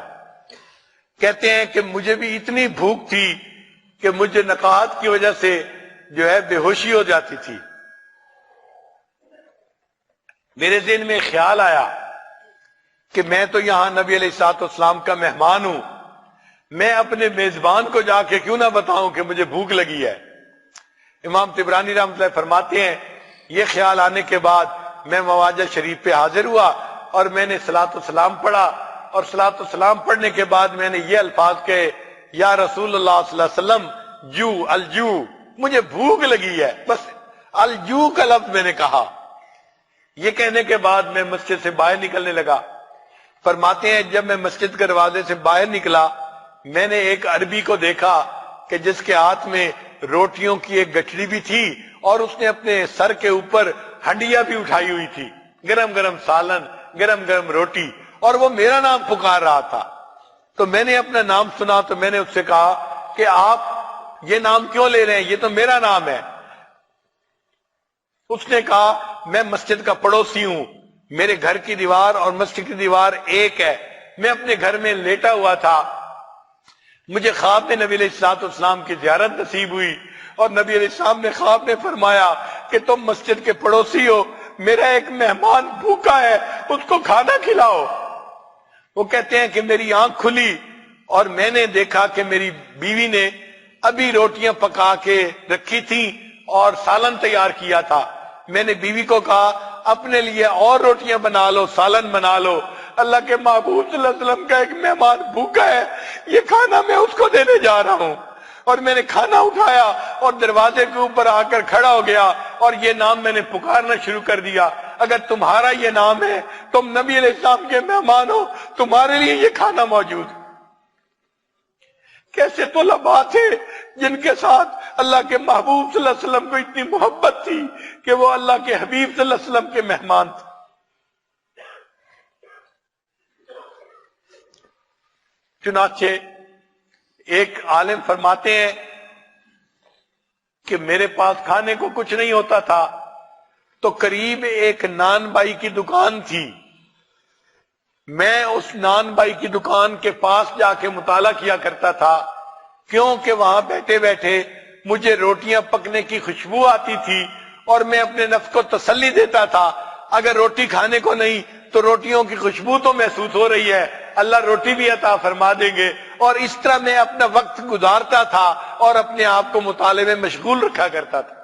کہتے ہیں کہ مجھے بھی اتنی بھوک تھی کہ مجھے نقاہت کی وجہ سے جو ہے بے ہوشی ہو جاتی تھی. میرے ذہن میں خیال آیا کہ میں تو یہاں نبی علیہ الصلوۃ والسلام کا مہمان ہوں، میں اپنے میزبان کو جا کے کیوں نہ بتاؤں کہ مجھے بھوک لگی ہے. امام طبرانی رحمۃ اللہ فرماتے ہیں یہ خیال آنے کے بعد میں مواجہ شریف پہ حاضر ہوا اور میں نے صلاۃ والسلام پڑھا، اور صلاۃ والسلام پڑھنے کے بعد میں نے یہ الفاظ کہے یا رسول اللہ صلی اللہ علیہ وسلم جو الجو، مجھے بھوک لگی ہے، بس الجو کا لفظ میں نے کہا. یہ کہنے کے بعد میں مسجد سے باہر نکلنے لگا. فرماتے ہیں جب میں مسجد کے دروازے سے باہر نکلا میں نے ایک عربی کو دیکھا کہ جس کے ہاتھ میں روٹیوں کی ایک گٹھڑی بھی تھی اور اس نے اپنے سر کے اوپر ہنڈیا بھی اٹھائی ہوئی تھی، گرم گرم سالن، گرم گرم روٹی، اور وہ میرا نام پکار رہا تھا. تو میں نے اپنا نام سنا تو میں نے اس سے کہا کہ آپ یہ نام کیوں لے رہے ہیں، یہ تو میرا نام ہے. اس نے کہا میں مسجد کا پڑوسی ہوں، میرے گھر کی دیوار اور مسجد کی دیوار ایک ہے، میں اپنے گھر میں لیٹا ہوا تھا، مجھے خواب میں نبی علیہ الصلوۃ والسلام کی زیارت نصیب ہوئی، اور نبی علیہ السلام نے خواب میں فرمایا کہ تم مسجد کے پڑوسی ہو، میرا ایک مہمان بھوکا ہے، اس کو کھانا کھلاؤ. وہ کہتے ہیں کہ میری آنکھ کھلی اور میں نے دیکھا کہ میری بیوی نے ابھی روٹیاں پکا کے رکھی تھیں اور سالن تیار کیا تھا. میں نے بیوی کو کہا اپنے لیے اور روٹیاں بنا لو، سالن بنا لو، اللہ کے محبوب صلی اللہ علیہ وسلم کا ایک مہمان بھوکا ہے، یہ کھانا میں اس کو دینے جا رہا ہوں. اور میں نے کھانا اٹھایا اور دروازے کے اوپر آ کر کھڑا ہو گیا اور یہ نام میں نے پکارنا شروع کر دیا، اگر تمہارا یہ نام ہے، تم نبی علیہ السلام کے مہمان ہو، تمہارے لیے یہ کھانا موجود. کیسے طلباء تھے جن کے ساتھ اللہ کے محبوب صلی اللہ علیہ وسلم کو اتنی محبت تھی کہ وہ اللہ کے حبیب صلی اللہ علیہ وسلم کے مہمان تھے. چنانچہ ایک عالم فرماتے ہیں کہ میرے پاس کھانے کو کچھ نہیں ہوتا تھا تو قریب ایک نان بائی کی دکان تھی، میں اس نان بائی کی دکان کے پاس جا کے مطالعہ کیا کرتا تھا، کیونکہ وہاں بیٹھے بیٹھے مجھے روٹیاں پکنے کی خوشبو آتی تھی اور میں اپنے نفس کو تسلی دیتا تھا اگر روٹی کھانے کو نہیں تو روٹیوں کی خوشبو تو محسوس ہو رہی ہے، اللہ روٹی بھی عطا فرما دیں گے. اور اس طرح میں اپنا وقت گزارتا تھا اور اپنے آپ کو مطالعے میں مشغول رکھا کرتا تھا.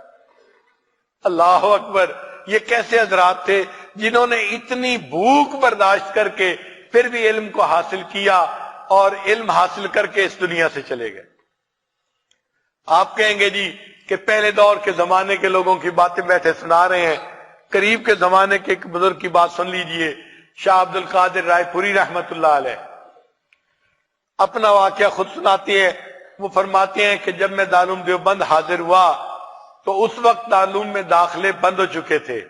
اللہ اکبر، یہ کیسے حضرات تھے جنہوں نے اتنی بھوک برداشت کر کے پھر بھی علم کو حاصل کیا اور علم حاصل کر کے اس دنیا سے چلے گئے. آپ کہیں گے جی کہ پہلے دور کے زمانے کے لوگوں کی باتیں بیٹھے سنا رہے ہیں، قریب کے زمانے کے ایک بزرگ کی بات سن لیجئے، شاہ عبد القادر رائے پوری رحمت اللہ علیہ اپنا واقعہ خود سناتے ہیں. وہ فرماتے ہیں کہ جب میں دارالعلوم دیوبند حاضر ہوا تو اس وقت دارالعلوم میں داخلے بند ہو چکے تھے.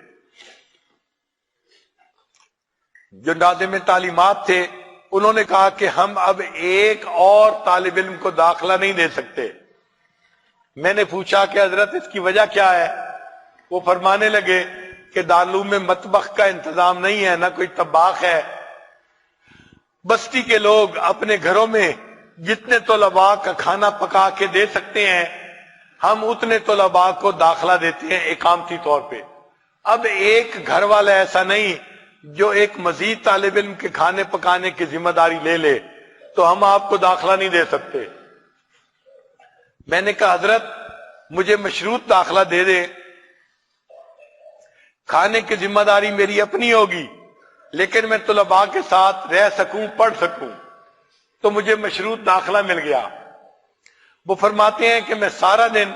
جو ناظم تعلیمات تھے انہوں نے کہا کہ ہم اب ایک اور طالب علم کو داخلہ نہیں دے سکتے. میں نے پوچھا کہ حضرت اس کی وجہ کیا ہے؟ وہ فرمانے لگے کہ دارالعلوم میں مطبخ کا انتظام نہیں ہے، نہ کوئی طباخ ہے. بستی کے لوگ اپنے گھروں میں جتنے طلباء کا کھانا پکا کے دے سکتے ہیں ہم اتنے طلباء کو داخلہ دیتے ہیں اقامتی طور پہ. اب ایک گھر والا ایسا نہیں جو ایک مزید طالب علم کے کھانے پکانے کی ذمہ داری لے لے، تو ہم آپ کو داخلہ نہیں دے سکتے. میں نے کہا حضرت مجھے مشروط داخلہ دے دے، کھانے کی ذمہ داری میری اپنی ہوگی لیکن میں طلباء کے ساتھ رہ سکوں، پڑھ سکوں. تو مجھے مشروط داخلہ مل گیا. وہ فرماتے ہیں کہ میں سارا دن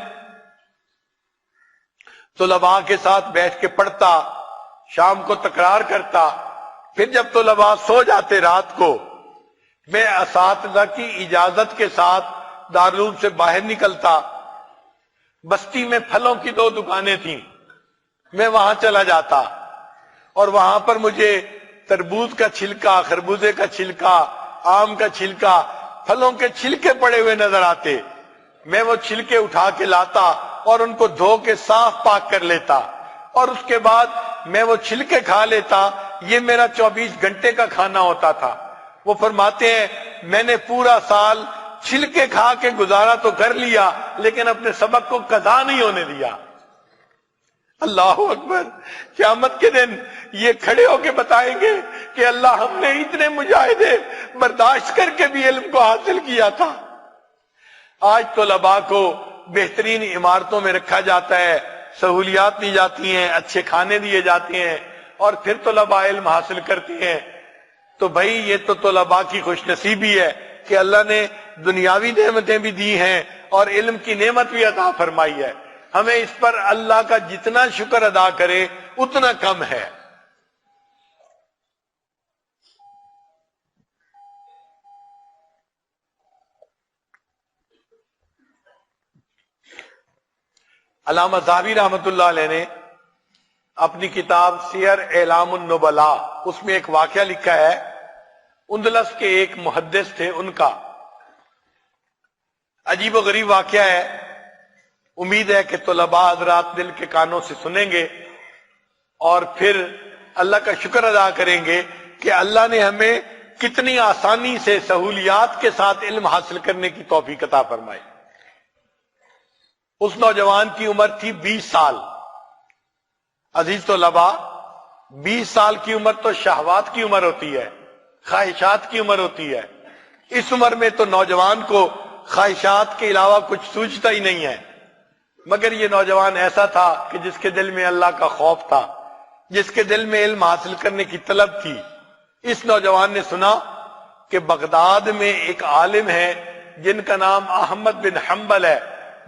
طلباء کے ساتھ بیٹھ کے پڑھتا، شام کو تکرار کرتا، پھر جب طلباء سو جاتے رات کو، میں اساتذہ کی اجازت کے ساتھ دارالعلوم سے باہر نکلتا۔ بستی میں پھلوں کی 2 دکانیں تھیں، میں وہاں چلا جاتا اور وہاں پر مجھے تربوز کا چھلکا، خربوزے کا چھلکا، آم کا چھلکا، پھلوں کے چھلکے پڑے ہوئے نظر آتے۔ میں وہ چھلکے اٹھا کے لاتا اور ان کو دھو کے صاف پاک کر لیتا، اور اس کے بعد میں وہ چھلکے کھا لیتا۔ یہ میرا 24 گھنٹے کا کھانا ہوتا تھا۔ وہ فرماتے ہیں میں نے پورا سال چھلکے کھا کے گزارا تو کر لیا، لیکن اپنے سبق کو قضا نہیں ہونے دیا۔ اللہ اکبر! قیامت کے دن یہ کھڑے ہو کے بتائیں گے کہ اللہ ہم نے اتنے مجاہدے برداشت کر کے بھی علم کو حاصل کیا تھا۔ آج طلباء کو بہترین عمارتوں میں رکھا جاتا ہے، سہولیات دی جاتی ہیں، اچھے کھانے دیے جاتے ہیں، اور پھر طلباء علم حاصل کرتے ہیں۔ تو بھائی یہ تو طلباء کی خوش نصیبی ہے کہ اللہ نے دنیاوی نعمتیں بھی دی ہیں اور علم کی نعمت بھی عطا فرمائی ہے۔ ہمیں اس پر اللہ کا جتنا شکر ادا کرے اتنا کم ہے۔ علامہ ذہبی رحمۃ اللہ علیہ نے اپنی کتاب سیر اعلام النبلاء اس میں ایک واقعہ لکھا ہے۔ اندلس کے ایک محدث تھے، ان کا عجیب و غریب واقعہ ہے۔ امید ہے کہ طلباء حضرات دل کے کانوں سے سنیں گے اور پھر اللہ کا شکر ادا کریں گے کہ اللہ نے ہمیں کتنی آسانی سے سہولیات کے ساتھ علم حاصل کرنے کی توفیق عطا فرمائی۔ اس نوجوان کی عمر تھی 20 سال۔ عزیز طلباء، 20 سال کی عمر تو شہوات کی عمر ہوتی ہے، خواہشات کی عمر ہوتی ہے۔ اس عمر میں تو نوجوان کو خواہشات کے علاوہ کچھ سوچتا ہی نہیں ہے، مگر یہ نوجوان ایسا تھا کہ جس کے دل میں اللہ کا خوف تھا، جس کے دل میں علم حاصل کرنے کی طلب تھی۔ اس نوجوان نے سنا کہ بغداد میں ایک عالم ہے جن کا نام احمد بن حنبل ہے،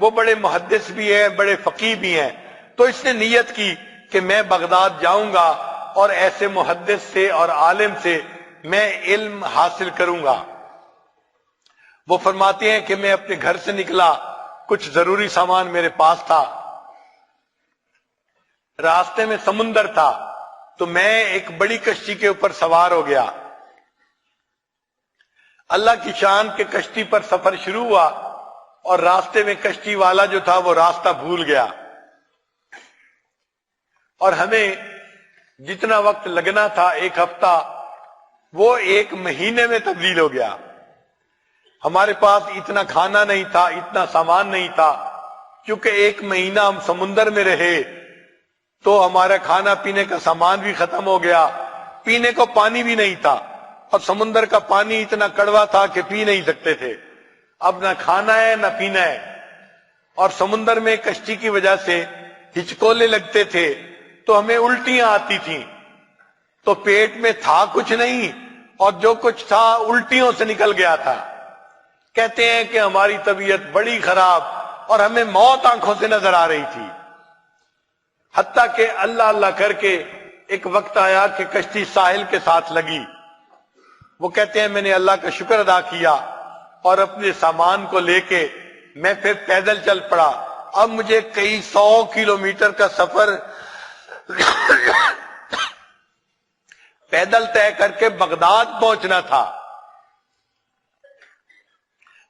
وہ بڑے محدث بھی ہیں، بڑے فقیہ بھی ہیں۔ تو اس نے نیت کی کہ میں بغداد جاؤں گا اور ایسے محدث سے اور عالم سے میں علم حاصل کروں گا۔ وہ فرماتے ہیں کہ میں اپنے گھر سے نکلا، کچھ ضروری سامان میرے پاس تھا، راستے میں سمندر تھا، تو میں ایک بڑی کشتی کے اوپر سوار ہو گیا۔ اللہ کی شان کے کشتی پر سفر شروع ہوا اور راستے میں کشتی والا جو تھا وہ راستہ بھول گیا، اور ہمیں جتنا وقت لگنا تھا 1 ہفتہ وہ 1 مہینے میں تبدیل ہو گیا۔ ہمارے پاس اتنا کھانا نہیں تھا، اتنا سامان نہیں تھا، کیونکہ 1 مہینہ ہم سمندر میں رہے تو ہمارا کھانا پینے کا سامان بھی ختم ہو گیا، پینے کو پانی بھی نہیں تھا، اور سمندر کا پانی اتنا کڑوا تھا کہ پی نہیں سکتے تھے۔ اب نہ کھانا ہے نہ پینا ہے، اور سمندر میں کشتی کی وجہ سے ہچکولے لگتے تھے تو ہمیں الٹیاں آتی تھیں، تو پیٹ میں تھا کچھ نہیں اور جو کچھ تھا الٹیوں سے نکل گیا تھا۔ کہتے ہیں کہ ہماری طبیعت بڑی خراب اور ہمیں موت آنکھوں سے نظر آ رہی تھی، حتیٰ کہ اللہ اللہ کر کے ایک وقت آیا کہ کشتی ساحل کے ساتھ لگی۔ وہ کہتے ہیں میں نے اللہ کا شکر ادا کیا اور اپنے سامان کو لے کے میں پھر پیدل چل پڑا۔ اب مجھے کئی 100 کلومیٹر کا سفر پیدل طے کر کے بغداد پہنچنا تھا۔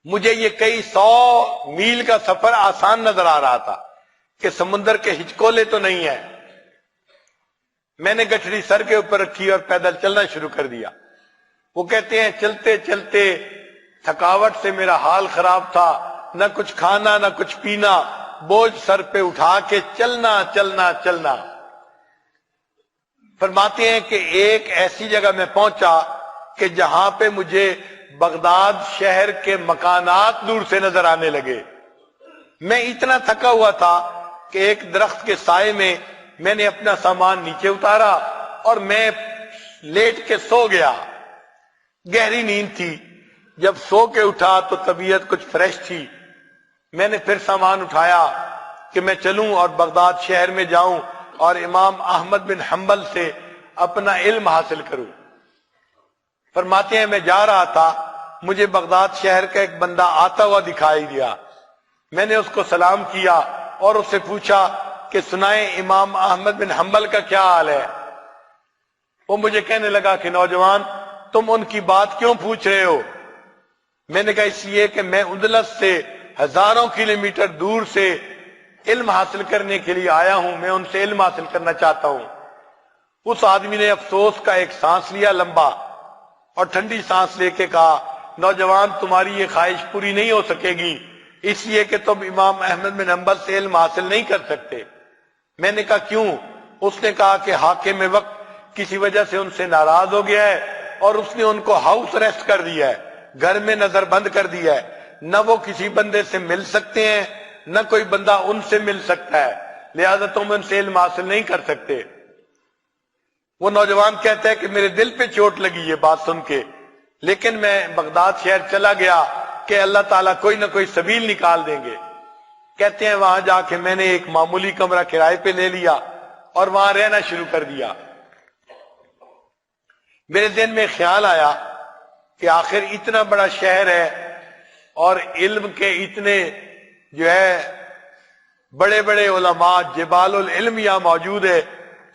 مجھے یہ کئی 100 میل کا سفر آسان نظر آ رہا تھا کہ سمندر کے ہچکولے تو نہیں ہے۔ میں نے گٹھڑی سر کے اوپر رکھی اور پیدل چلنا شروع کر دیا۔ وہ کہتے ہیں چلتے چلتے تھکاوٹ سے میرا حال خراب تھا، نہ کچھ کھانا نہ کچھ پینا، بوجھ سر پہ اٹھا کے چلنا چلنا چلنا۔ فرماتے ہیں کہ ایک ایسی جگہ میں پہنچا کہ جہاں پہ مجھے بغداد شہر کے مکانات دور سے نظر آنے لگے۔ میں اتنا تھکا ہوا تھا کہ ایک درخت کے سائے میں نے اپنا سامان نیچے اتارا اور میں لیٹ کے سو گیا۔ گہری نیند تھی، جب سو کے اٹھا تو طبیعت کچھ فریش تھی۔ میں نے پھر سامان اٹھایا کہ میں چلوں اور بغداد شہر میں جاؤں اور امام احمد بن حنبل سے اپنا علم حاصل کروں۔ فرماتے ہیں میں جا رہا تھا، مجھے بغداد شہر کا ایک بندہ آتا ہوا دکھائی دیا، میں نے اس کو سلام کیا اور اس سے پوچھا کہ سنائیں امام احمد بن حنبل کا کیا حال ہے؟ وہ مجھے کہنے لگا کہ نوجوان تم ان کی بات کیوں پوچھ رہے ہو؟ میں نے کہا اس لیے کہ میں اندلس سے ہزاروں کلومیٹر دور سے علم حاصل کرنے کے لیے آیا ہوں، میں ان سے علم حاصل کرنا چاہتا ہوں۔ اس آدمی نے افسوس کا ایک سانس لیا لمبا اور ٹھنڈی سانس لے کے کہا نوجوان تمہاری یہ خواہش پوری نہیں ہو سکے گی، اس لیے کہ تم امام احمد بن حنبل سے علم حاصل نہیں کر سکتے۔ میں نے کہا کیوں؟ اس نے کہا کہ حاکم وقت کسی وجہ سے ان سے ناراض ہو گیا ہے اور اس نے ان کو ہاؤس اریسٹ کر دیا ہے، گھر میں نظر بند کر دیا ہے، نہ وہ کسی بندے سے مل سکتے ہیں نہ کوئی بندہ ان سے مل سکتا ہے، لہذا تم ان سے علم حاصل نہیں کر سکتے۔ وہ نوجوان کہتا ہے کہ میرے دل پہ چوٹ لگی یہ بات سن کے، لیکن میں بغداد شہر چلا گیا کہ اللہ تعالیٰ کوئی نہ کوئی سبیل نکال دیں گے۔ کہتے ہیں وہاں جا کے میں نے ایک معمولی کمرہ کرائے پہ لے لیا اور وہاں رہنا شروع کر دیا۔ میرے ذہن میں خیال آیا کہ آخر اتنا بڑا شہر ہے اور علم کے اتنے جو ہے بڑے بڑے علماء جبال العلم یہاں موجود ہے،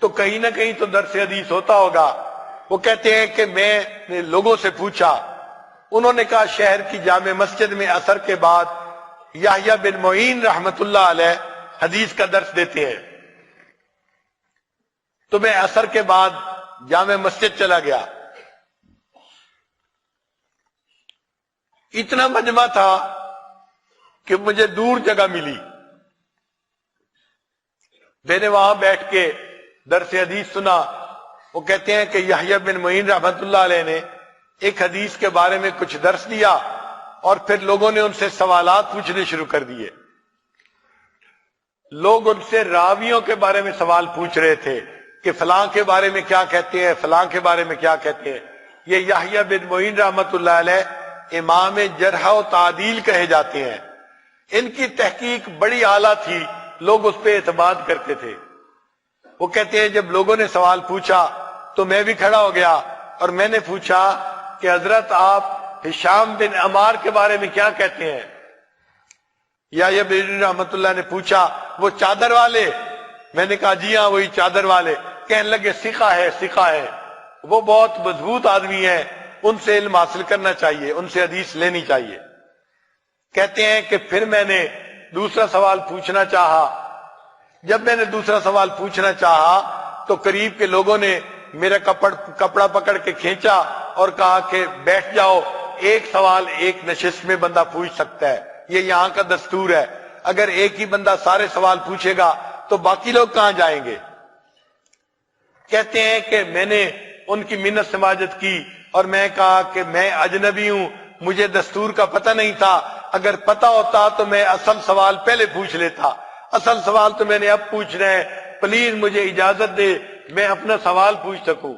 تو کہیں نہ کہیں تو درس حدیث ہوتا ہوگا۔ وہ کہتے ہیں کہ میں نے لوگوں سے پوچھا، انہوں نے کہا شہر کی جامع مسجد میں عصر کے بعد یحییٰ بن معین رحمت اللہ علیہ حدیث کا درس دیتے ہیں۔ تو میں عصر کے بعد جامع مسجد چلا گیا، اتنا مجمع تھا کہ مجھے دور جگہ ملی، میں نے وہاں بیٹھ کے درس حدیث سنا۔ وہ کہتے ہیں کہ یحییٰ بن معین رحمت اللہ علیہ نے ایک حدیث کے بارے میں کچھ درس دیا اور پھر لوگوں نے ان سے سوالات پوچھنے شروع کر دیے۔ لوگ ان سے راویوں کے بارے میں سوال پوچھ رہے تھے کہ فلاں کے بارے میں کیا کہتے ہیں، فلاں کے بارے میں کیا کہتے ہیں۔ یہ یحییٰ بن معین رحمت اللہ علیہ امام جرح و تعدیل کہے جاتے ہیں، ان کی تحقیق بڑی اعلیٰ تھی، لوگ اس پہ اعتماد کرتے تھے۔ وہ کہتے ہیں جب لوگوں نے سوال پوچھا تو میں بھی کھڑا ہو گیا اور میں نے پوچھا کہ حضرت آپ ہشام بن عمار کے بارے میں کیا کہتے ہیں؟ یحییٰ بن معین رحمت اللہ نے پوچھا وہ چادر والے؟ میں نے کہا جی ہاں وہی چادر والے۔ کہنے لگے ثقہ ہے، ثقہ ہے، وہ بہت مضبوط آدمی ہیں، ان سے علم حاصل کرنا چاہیے، ان سے حدیث لینی چاہیے۔ کہتے ہیں کہ پھر میں نے دوسرا سوال پوچھنا چاہا، جب میں نے دوسرا سوال پوچھنا چاہا تو قریب کے لوگوں نے میرا کپڑا پکڑ کے کھینچا اور کہا کہ بیٹھ جاؤ، ایک سوال ایک نشست میں بندہ پوچھ سکتا ہے، یہ یہاں کا دستور ہے، اگر ایک ہی بندہ سارے سوال پوچھے گا تو باقی لوگ کہاں جائیں گے؟ کہتے ہیں کہ میں نے ان کی منت سماجت کی اور میں کہا کہ میں اجنبی ہوں، مجھے دستور کا پتہ نہیں تھا، اگر پتہ ہوتا تو میں اصل سوال پہلے پوچھ لیتا، اصل سوال تو میں نے اب پوچھنا ہے، پلیز مجھے اجازت دے میں اپنا سوال پوچھ سکوں۔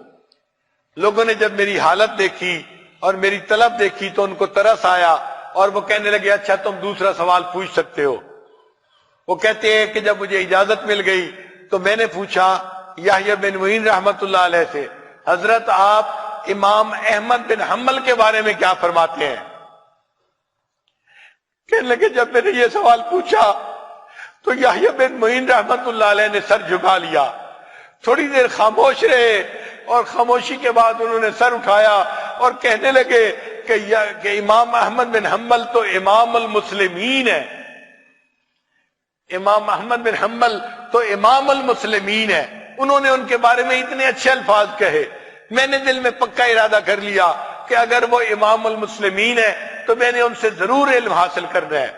لوگوں نے جب میری حالت دیکھی اور میری طلب دیکھی تو ان کو ترس آیا اور وہ کہنے لگے اچھا تم دوسرا سوال پوچھ سکتے ہو۔ وہ کہتے ہیں کہ جب مجھے اجازت مل گئی تو میں نے پوچھا یحییٰ بن معین رحمت اللہ علیہ سے حضرت آپ امام احمد بن حنبل کے بارے میں کیا فرماتے ہیں؟ کہنے لگے جب میں نے یہ سوال پوچھا تو یحییٰ بن معین رحمت اللہ علیہ نے سر جھکا لیا، تھوڑی دیر خاموش رہے اور خاموشی کے بعد انہوں نے سر اٹھایا اور کہنے لگے کہ امام احمد بن حنبل تو امام المسلمین ہے، امام احمد بن حنبل تو امام المسلمین ہے۔ انہوں نے ان کے بارے میں اتنے اچھے الفاظ کہے، میں نے دل میں پکا ارادہ کر لیا کہ اگر وہ امام المسلمین ہے تو میں نے ان سے ضرور علم حاصل کرنا ہے۔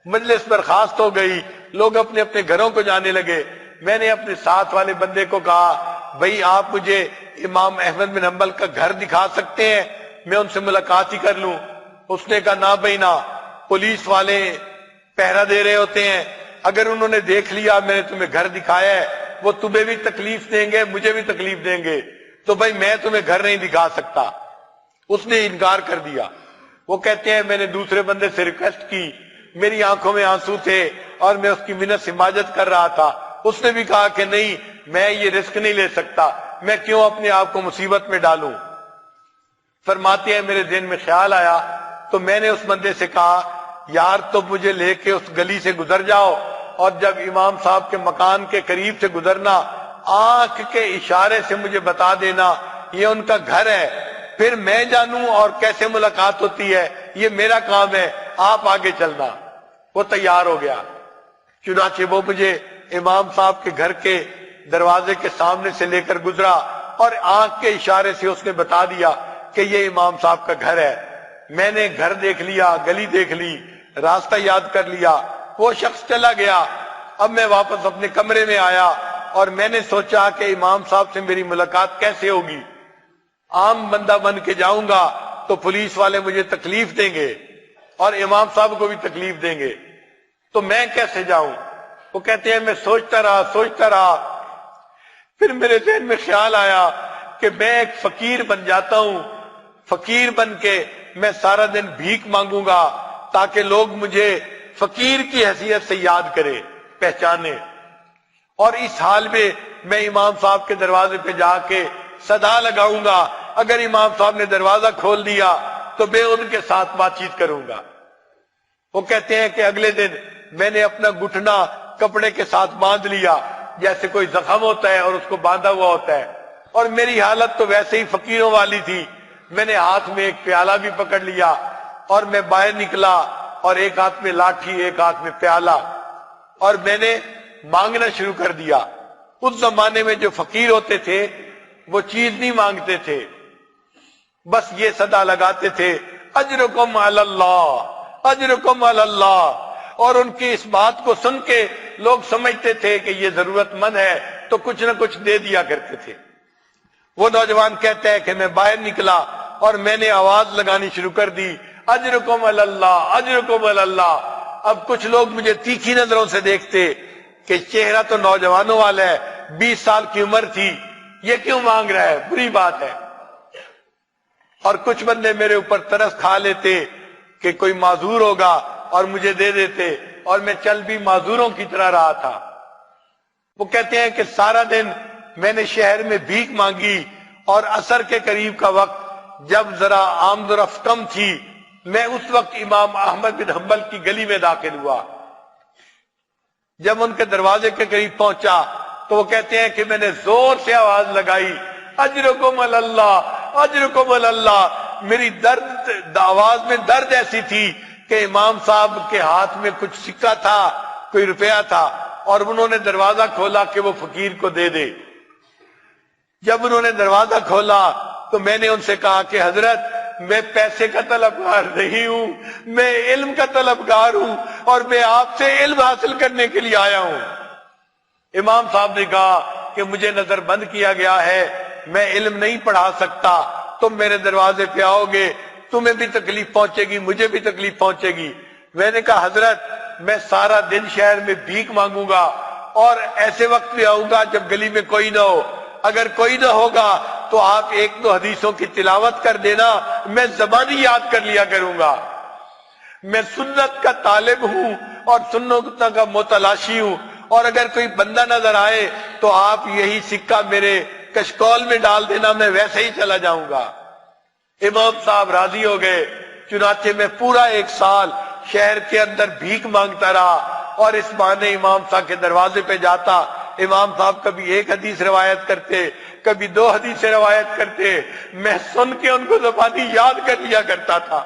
مجلس برخاست ہو گئی، لوگ اپنے اپنے گھروں کو جانے لگے۔ میں نے اپنے ساتھ والے بندے کو کہا بھائی آپ مجھے امام احمد بن حنبل کا گھر دکھا سکتے ہیں، میں ان سے ملاقات ہی کر لوں۔ اس نے کہا نہ بھائی نہ، پولیس والے پہرا دے رہے ہوتے ہیں، اگر انہوں نے دیکھ لیا میں نے تمہیں گھر دکھایا ہے وہ تمہیں بھی تکلیف دیں گے مجھے بھی تکلیف دیں گے، تو بھائی میں تمہیں گھر نہیں دکھا سکتا۔ اس نے انکار کر دیا۔ وہ کہتے ہیں میں نے دوسرے بندے سے ریکویسٹ کی، میری آنکھوں میں آنسو تھے اور میں اس کی منت حماجت کر رہا تھا۔ اس نے بھی کہا کہ نہیں، میں یہ رسک نہیں لے سکتا، میں کیوں اپنے آپ کو مصیبت میں ڈالوں۔ فرماتے ہیں میرے ذہن میں خیال آیا تو میں نے اس بندے سے کہا یار تو مجھے لے کے اس گلی سے گزر جاؤ، اور جب امام صاحب کے مکان کے قریب سے گزرنا آنکھ کے اشارے سے مجھے بتا دینا یہ ان کا گھر ہے، پھر میں جانوں اور کیسے ملاقات ہوتی ہے، یہ میرا کام ہے، آپ آگے چلنا۔ وہ تیار ہو گیا، چنانچہ وہ مجھے امام صاحب کے گھر کے دروازے کے سامنے سے لے کر گزرا اور آنکھ کے اشارے سے اس نے بتا دیا کہ یہ امام صاحب کا گھر ہے۔ میں نے گھر دیکھ لیا، گلی دیکھ لی، راستہ یاد کر لیا، وہ شخص چلا گیا۔ اب میں واپس اپنے کمرے میں آیا اور میں نے سوچا کہ امام صاحب سے میری ملاقات کیسے ہوگی۔ عام بندہ بن کے جاؤں گا تو پولیس والے مجھے تکلیف دیں گے اور امام صاحب کو بھی تکلیف دیں گے، تو میں کیسے جاؤں؟ وہ کہتے ہیں میں سوچتا رہا، پھر میرے ذہن میں خیال آیا کہ میں ایک فقیر بن جاتا ہوں، فقیر بن کے میں سارا دن بھیک مانگوں گا تاکہ لوگ مجھے فقیر کی حیثیت سے یاد کرے، پہچانے، اور اس حال میں امام صاحب کے دروازے پہ جا کے صدا لگاؤں گا، اگر امام صاحب نے دروازہ کھول دیا تو میں ان کے ساتھ بات چیت کروں گا۔ وہ کہتے ہیں کہ اگلے دن میں نے اپنا گھٹنا کپڑے کے ساتھ باندھ لیا جیسے کوئی زخم ہوتا ہے اور اس کو باندھا ہوا ہوتا ہے، اور میری حالت تو ویسے ہی فقیروں والی تھی۔ میں نے ہاتھ میں ایک پیالہ بھی پکڑ لیا اور میں باہر نکلا، اور ایک ہاتھ میں لاٹھی ایک ہاتھ میں پیالہ، اور میں نے مانگنا شروع کر دیا۔ اس زمانے میں جو فقیر ہوتے تھے وہ چیز نہیں مانگتے تھے، بس یہ صدا لگاتے تھے اجرکم علی اللہ، اجرکم علی اللہ، اور ان کی اس بات کو سن کے لوگ سمجھتے تھے کہ یہ ضرورت مند ہے تو کچھ نہ کچھ دے دیا کرتے تھے۔ وہ نوجوان کہتا ہے کہ میں باہر نکلا اور میں نے آواز لگانی شروع کر دی اجرکم علی اللہ، اجرکم علی اللہ۔ اب کچھ لوگ مجھے تیکھی نظروں سے دیکھتے کہ چہرہ تو نوجوانوں والا ہے، 20 سال کی عمر تھی، یہ کیوں مانگ رہا ہے، بری بات ہے۔ اور کچھ بندے میرے اوپر ترس کھا لیتے کہ کوئی معذور ہوگا اور مجھے دے دیتے، اور میں چل بھی معذوروں کی طرح رہا تھا۔ وہ کہتے ہیں کہ سارا دن میں نے شہر میں بھیک مانگی، اور عصر کے قریب کا وقت جب ذرا آمد و رفت کم تھی، میں اس وقت امام احمد بن حنبل کی گلی میں داخل ہوا۔ جب ان کے دروازے کے قریب پہنچا تو وہ کہتے ہیں کہ میں نے زور سے آواز لگائی اجرکم علی اللہ، اجرکم علی اللہ۔ میری آواز میں درد ایسی تھی کہ امام صاحب کے ہاتھ میں کچھ سکہ تھا، کوئی روپیہ تھا، اور انہوں نے دروازہ کھولا کہ وہ فقیر کو دے دے۔ جب انہوں نے دروازہ کھولا تو میں نے ان سے کہا کہ حضرت میں پیسے کا طلبگار نہیں ہوں، میں علم کا طلبگار ہوں، اور میں آپ سے علم حاصل کرنے کے لیے آیا ہوں۔ امام صاحب نے کہا کہ مجھے نظر بند کیا گیا ہے، میں علم نہیں پڑھا سکتا، تم میرے دروازے پہ آؤ گے، تمہیں بھی تکلیف پہنچے گی، مجھے بھی تکلیف پہنچے گی۔ میں نے کہا حضرت میں سارا دن شہر میں بھیک مانگوں گا، اور ایسے وقت بھی آؤں گا جب گلی میں کوئی نہ ہو، اگر کوئی نہ ہوگا تو آپ 1-2 حدیثوں کی تلاوت کر دینا، میں زبانی یاد کر لیا کروں گا۔ میں سنت کا طالب ہوں اور سنت کا متلاشی ہوں، اور اگر کوئی بندہ نظر آئے تو آپ یہی سکہ میرے کشکول میں ڈال دینا، میں ویسے ہی چلا جاؤں گا۔ امام صاحب راضی ہو گئے، چنانچہ میں پورا 1 سال شہر کے اندر بھیک مانگتا رہا، اور اس بہانے امام صاحب کے دروازے پہ جاتا۔ امام صاحب کبھی 1 حدیث روایت کرتے، کبھی 2 حدیثیں روایت کرتے، میں سن کے ان کو زبانی یاد کر لیا کرتا تھا۔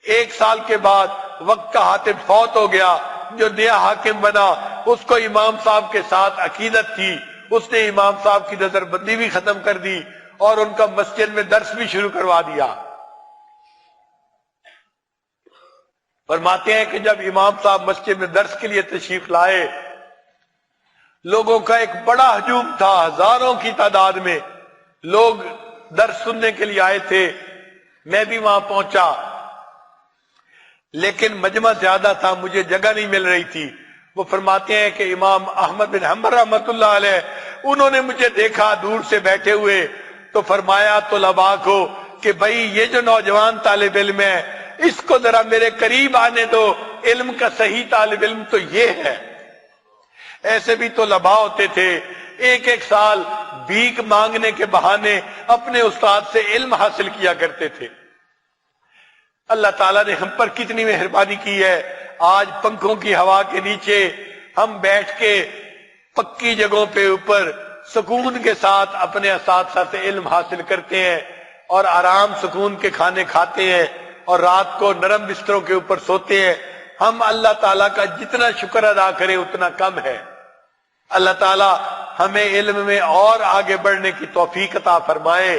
1 سال کے بعد وقت کا حاتم فوت ہو گیا، جو نیا حاکم بنا اس کو امام صاحب کے ساتھ عقیدت تھی، اس نے امام صاحب کی نظر بندی بھی ختم کر دی اور ان کا مسجد میں درس بھی شروع کروا دیا۔ فرماتے ہیں کہ جب امام صاحب مسجد میں درس کے لیے تشریف لائے، لوگوں کا ایک بڑا ہجوم تھا، ہزاروں کی تعداد میں لوگ درس سننے کے لیے آئے تھے۔ میں بھی وہاں پہنچا، لیکن مجمع زیادہ تھا، مجھے جگہ نہیں مل رہی تھی۔ وہ فرماتے ہیں کہ امام احمد بن حنبل رحمۃ اللہ علیہ انہوں نے مجھے دیکھا دور سے بیٹھے ہوئے، تو فرمایا طلباء کو کہ بھائی یہ جو نوجوان طالب علم ہے اس کو ذرا میرے قریب آنے دو، علم کا صحیح طالب علم تو یہ ہے۔ ایسے بھی طلباء ہوتے تھے ایک ایک سال بھیک مانگنے کے بہانے اپنے استاد سے علم حاصل کیا کرتے تھے۔ اللہ تعالیٰ نے ہم پر کتنی مہربانی کی ہے، آج پنکھوں کی ہوا کے نیچے ہم بیٹھ کے پکی جگہوں پہ اوپر سکون کے ساتھ اپنے اساتذہ سے علم حاصل کرتے ہیں اور آرام سکون کے کھانے کھاتے ہیں اور رات کو نرم بستروں کے اوپر سوتے ہیں۔ ہم اللہ تعالیٰ کا جتنا شکر ادا کریں اتنا کم ہے۔ اللہ تعالیٰ ہمیں علم میں اور آگے بڑھنے کی توفیق عطا فرمائے،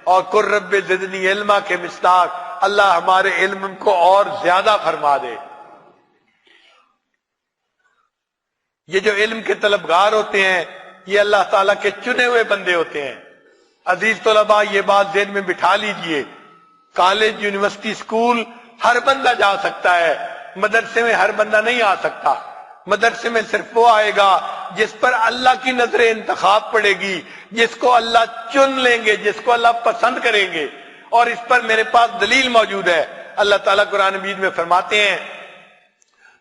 اور قل رب زدنی علما کے مصداق اللہ ہمارے علم کو اور زیادہ فرما دے۔ یہ جو علم کے طلبگار ہوتے ہیں یہ اللہ تعالیٰ کے چنے ہوئے بندے ہوتے ہیں۔ عزیز طلباء، یہ بات ذہن میں بٹھا لیجئے، کالج، یونیورسٹی، اسکول ہر بندہ جا سکتا ہے، مدرسے میں ہر بندہ نہیں آ سکتا۔ مدرسے میں صرف وہ آئے گا جس پر اللہ کی نظر انتخاب پڑے گی، جس کو اللہ چن لیں گے، جس کو اللہ پسند کریں گے، اور اس پر میرے پاس دلیل موجود ہے۔ اللہ تعالیٰ قرآن مجید میں فرماتے ہیں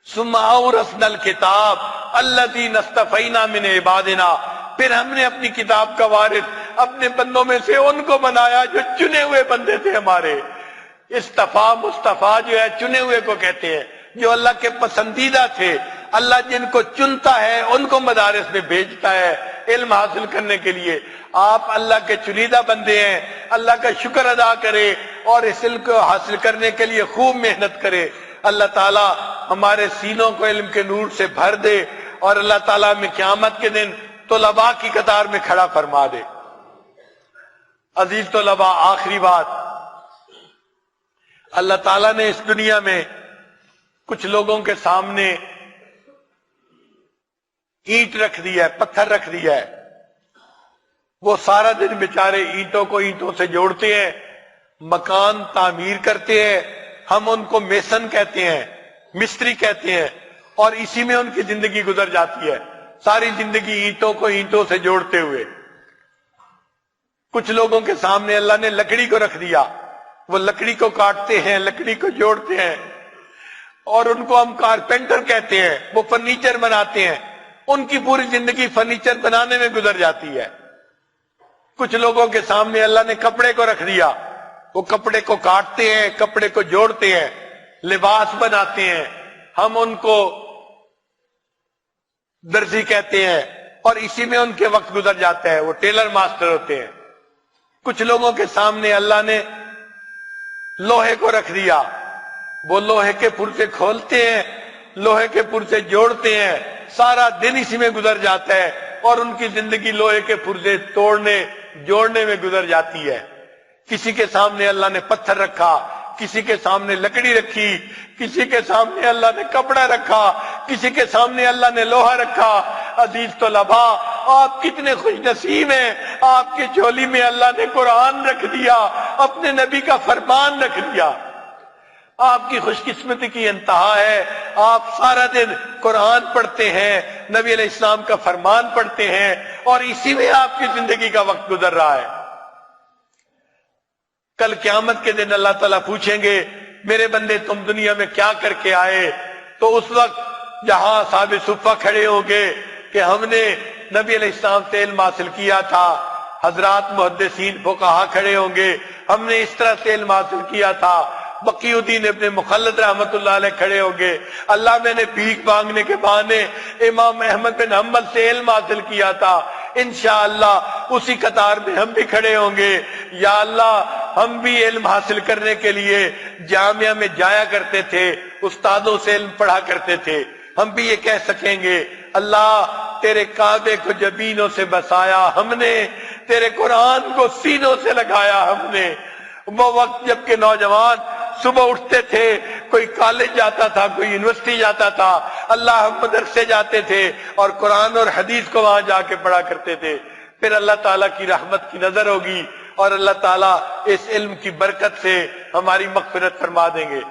ثم اورثنا الکتاب الذین اصطفینا من عبادنا، پھر ہم نے اپنی کتاب کا وارث اپنے بندوں میں سے ان کو بنایا جو چنے ہوئے بندے تھے ہمارے۔ استفا مصطفیٰ جو ہے چنے ہوئے کو کہتے ہیں، جو اللہ کے پسندیدہ تھے۔ اللہ جن کو چنتا ہے ان کو مدارس میں بھیجتا ہے علم حاصل کرنے کے لیے۔ آپ اللہ کے چنیدہ بندے ہیں، اللہ کا شکر ادا کرے اور اس علم کو حاصل کرنے کے لیے خوب محنت کرے۔ اللہ تعالیٰ ہمارے سینوں کو علم کے نور سے بھر دے، اور اللہ تعالیٰ میں قیامت کے دن طلباء کی قطار میں کھڑا فرما دے۔ عزیز طلباء، آخری بات، اللہ تعالیٰ نے اس دنیا میں کچھ لوگوں کے سامنے اینٹ رکھ دیا ہے، پتھر رکھ دیا ہے، وہ سارا دن بیچارے اینٹوں کو اینٹوں سے جوڑتے ہیں، مکان تعمیر کرتے ہیں۔ ہم ان کو میسن کہتے ہیں، مستری کہتے ہیں، اور اسی میں ان کی زندگی گزر جاتی ہے، ساری زندگی اینٹوں کو اینٹوں سے جوڑتے ہوئے۔ کچھ لوگوں کے سامنے اللہ نے لکڑی کو رکھ دیا، وہ لکڑی کو کاٹتے ہیں، لکڑی کو جوڑتے ہیں، اور ان کو ہم کارپینٹر کہتے ہیں، وہ فرنیچر بناتے ہیں، ان کی پوری زندگی فرنیچر بنانے میں گزر جاتی ہے۔ کچھ لوگوں کے سامنے اللہ نے کپڑے کو رکھ دیا، وہ کپڑے کو کاٹتے ہیں، کپڑے کو جوڑتے ہیں، لباس بناتے ہیں، ہم ان کو درزی کہتے ہیں، اور اسی میں ان کے وقت گزر جاتا ہے، وہ ٹیلر ماسٹر ہوتے ہیں۔ کچھ لوگوں کے سامنے اللہ نے لوہے کو رکھ دیا، وہ لوہے کے پرزے کھولتے ہیں، لوہے کے پرزے جوڑتے ہیں، سارا دن اسی میں گزر جاتا ہے، اور ان کی زندگی لوہے کے پرزے توڑنے جوڑنے میں گزر جاتی ہے۔ کسی کے سامنے اللہ نے پتھر رکھا، کسی کے سامنے لکڑی رکھی، کسی کے سامنے اللہ نے کپڑا رکھا، کسی کے سامنے اللہ نے لوہا رکھا۔ عزیز طلباء، آپ کتنے خوش نصیب ہیں، آپ کی جھولی میں اللہ نے قرآن رکھ دیا، اپنے نبی کا فرمان رکھ دیا۔ آپ کی خوش قسمتی کی انتہا ہے، آپ سارا دن قرآن پڑھتے ہیں، نبی علیہ السلام کا فرمان پڑھتے ہیں، اور اسی میں آپ کی زندگی کا وقت گزر رہا ہے۔ کل قیامت کے دن اللہ تعالیٰ پوچھیں گے میرے بندے تم دنیا میں کیا کر کے آئے؟ تو اس وقت جہاں اصحاب صفہ کھڑے ہوں گے کہ ہم نے نبی علیہ السلام سے علم حاصل کیا تھا، حضرات محدثین فقہا کھڑے ہوں گے ہم نے اس طرح سے علم حاصل کیا تھا، بقی الدین ابن مخلد رحمت اللہ علیہ کھڑے ہوں گے، اللہ میں نے بھیک مانگنے کے بہانے امام احمد بن حنبل سے علم حاصل کیا تھا، انشاءاللہ اسی قطار میں ہم بھی کھڑے ہوں گے۔ یا اللہ ہم بھی علم حاصل کرنے کے لیے جامعہ میں جایا کرتے تھے، استادوں سے علم پڑھا کرتے تھے، ہم بھی یہ کہہ سکیں گے اللہ تیرے کعبے کو جبینوں سے بسایا ہم نے، تیرے قرآن کو سینوں سے لگایا ہم نے۔ وہ وقت جب کہ نوجوان صبح اٹھتے تھے، کوئی کالج جاتا تھا، کوئی یونیورسٹی جاتا تھا، اللہ ہم مدرسے جاتے تھے اور قرآن اور حدیث کو وہاں جا کے پڑھا کرتے تھے۔ پھر اللہ تعالیٰ کی رحمت کی نظر ہوگی اور اللہ تعالیٰ اس علم کی برکت سے ہماری مغفرت فرما دیں گے۔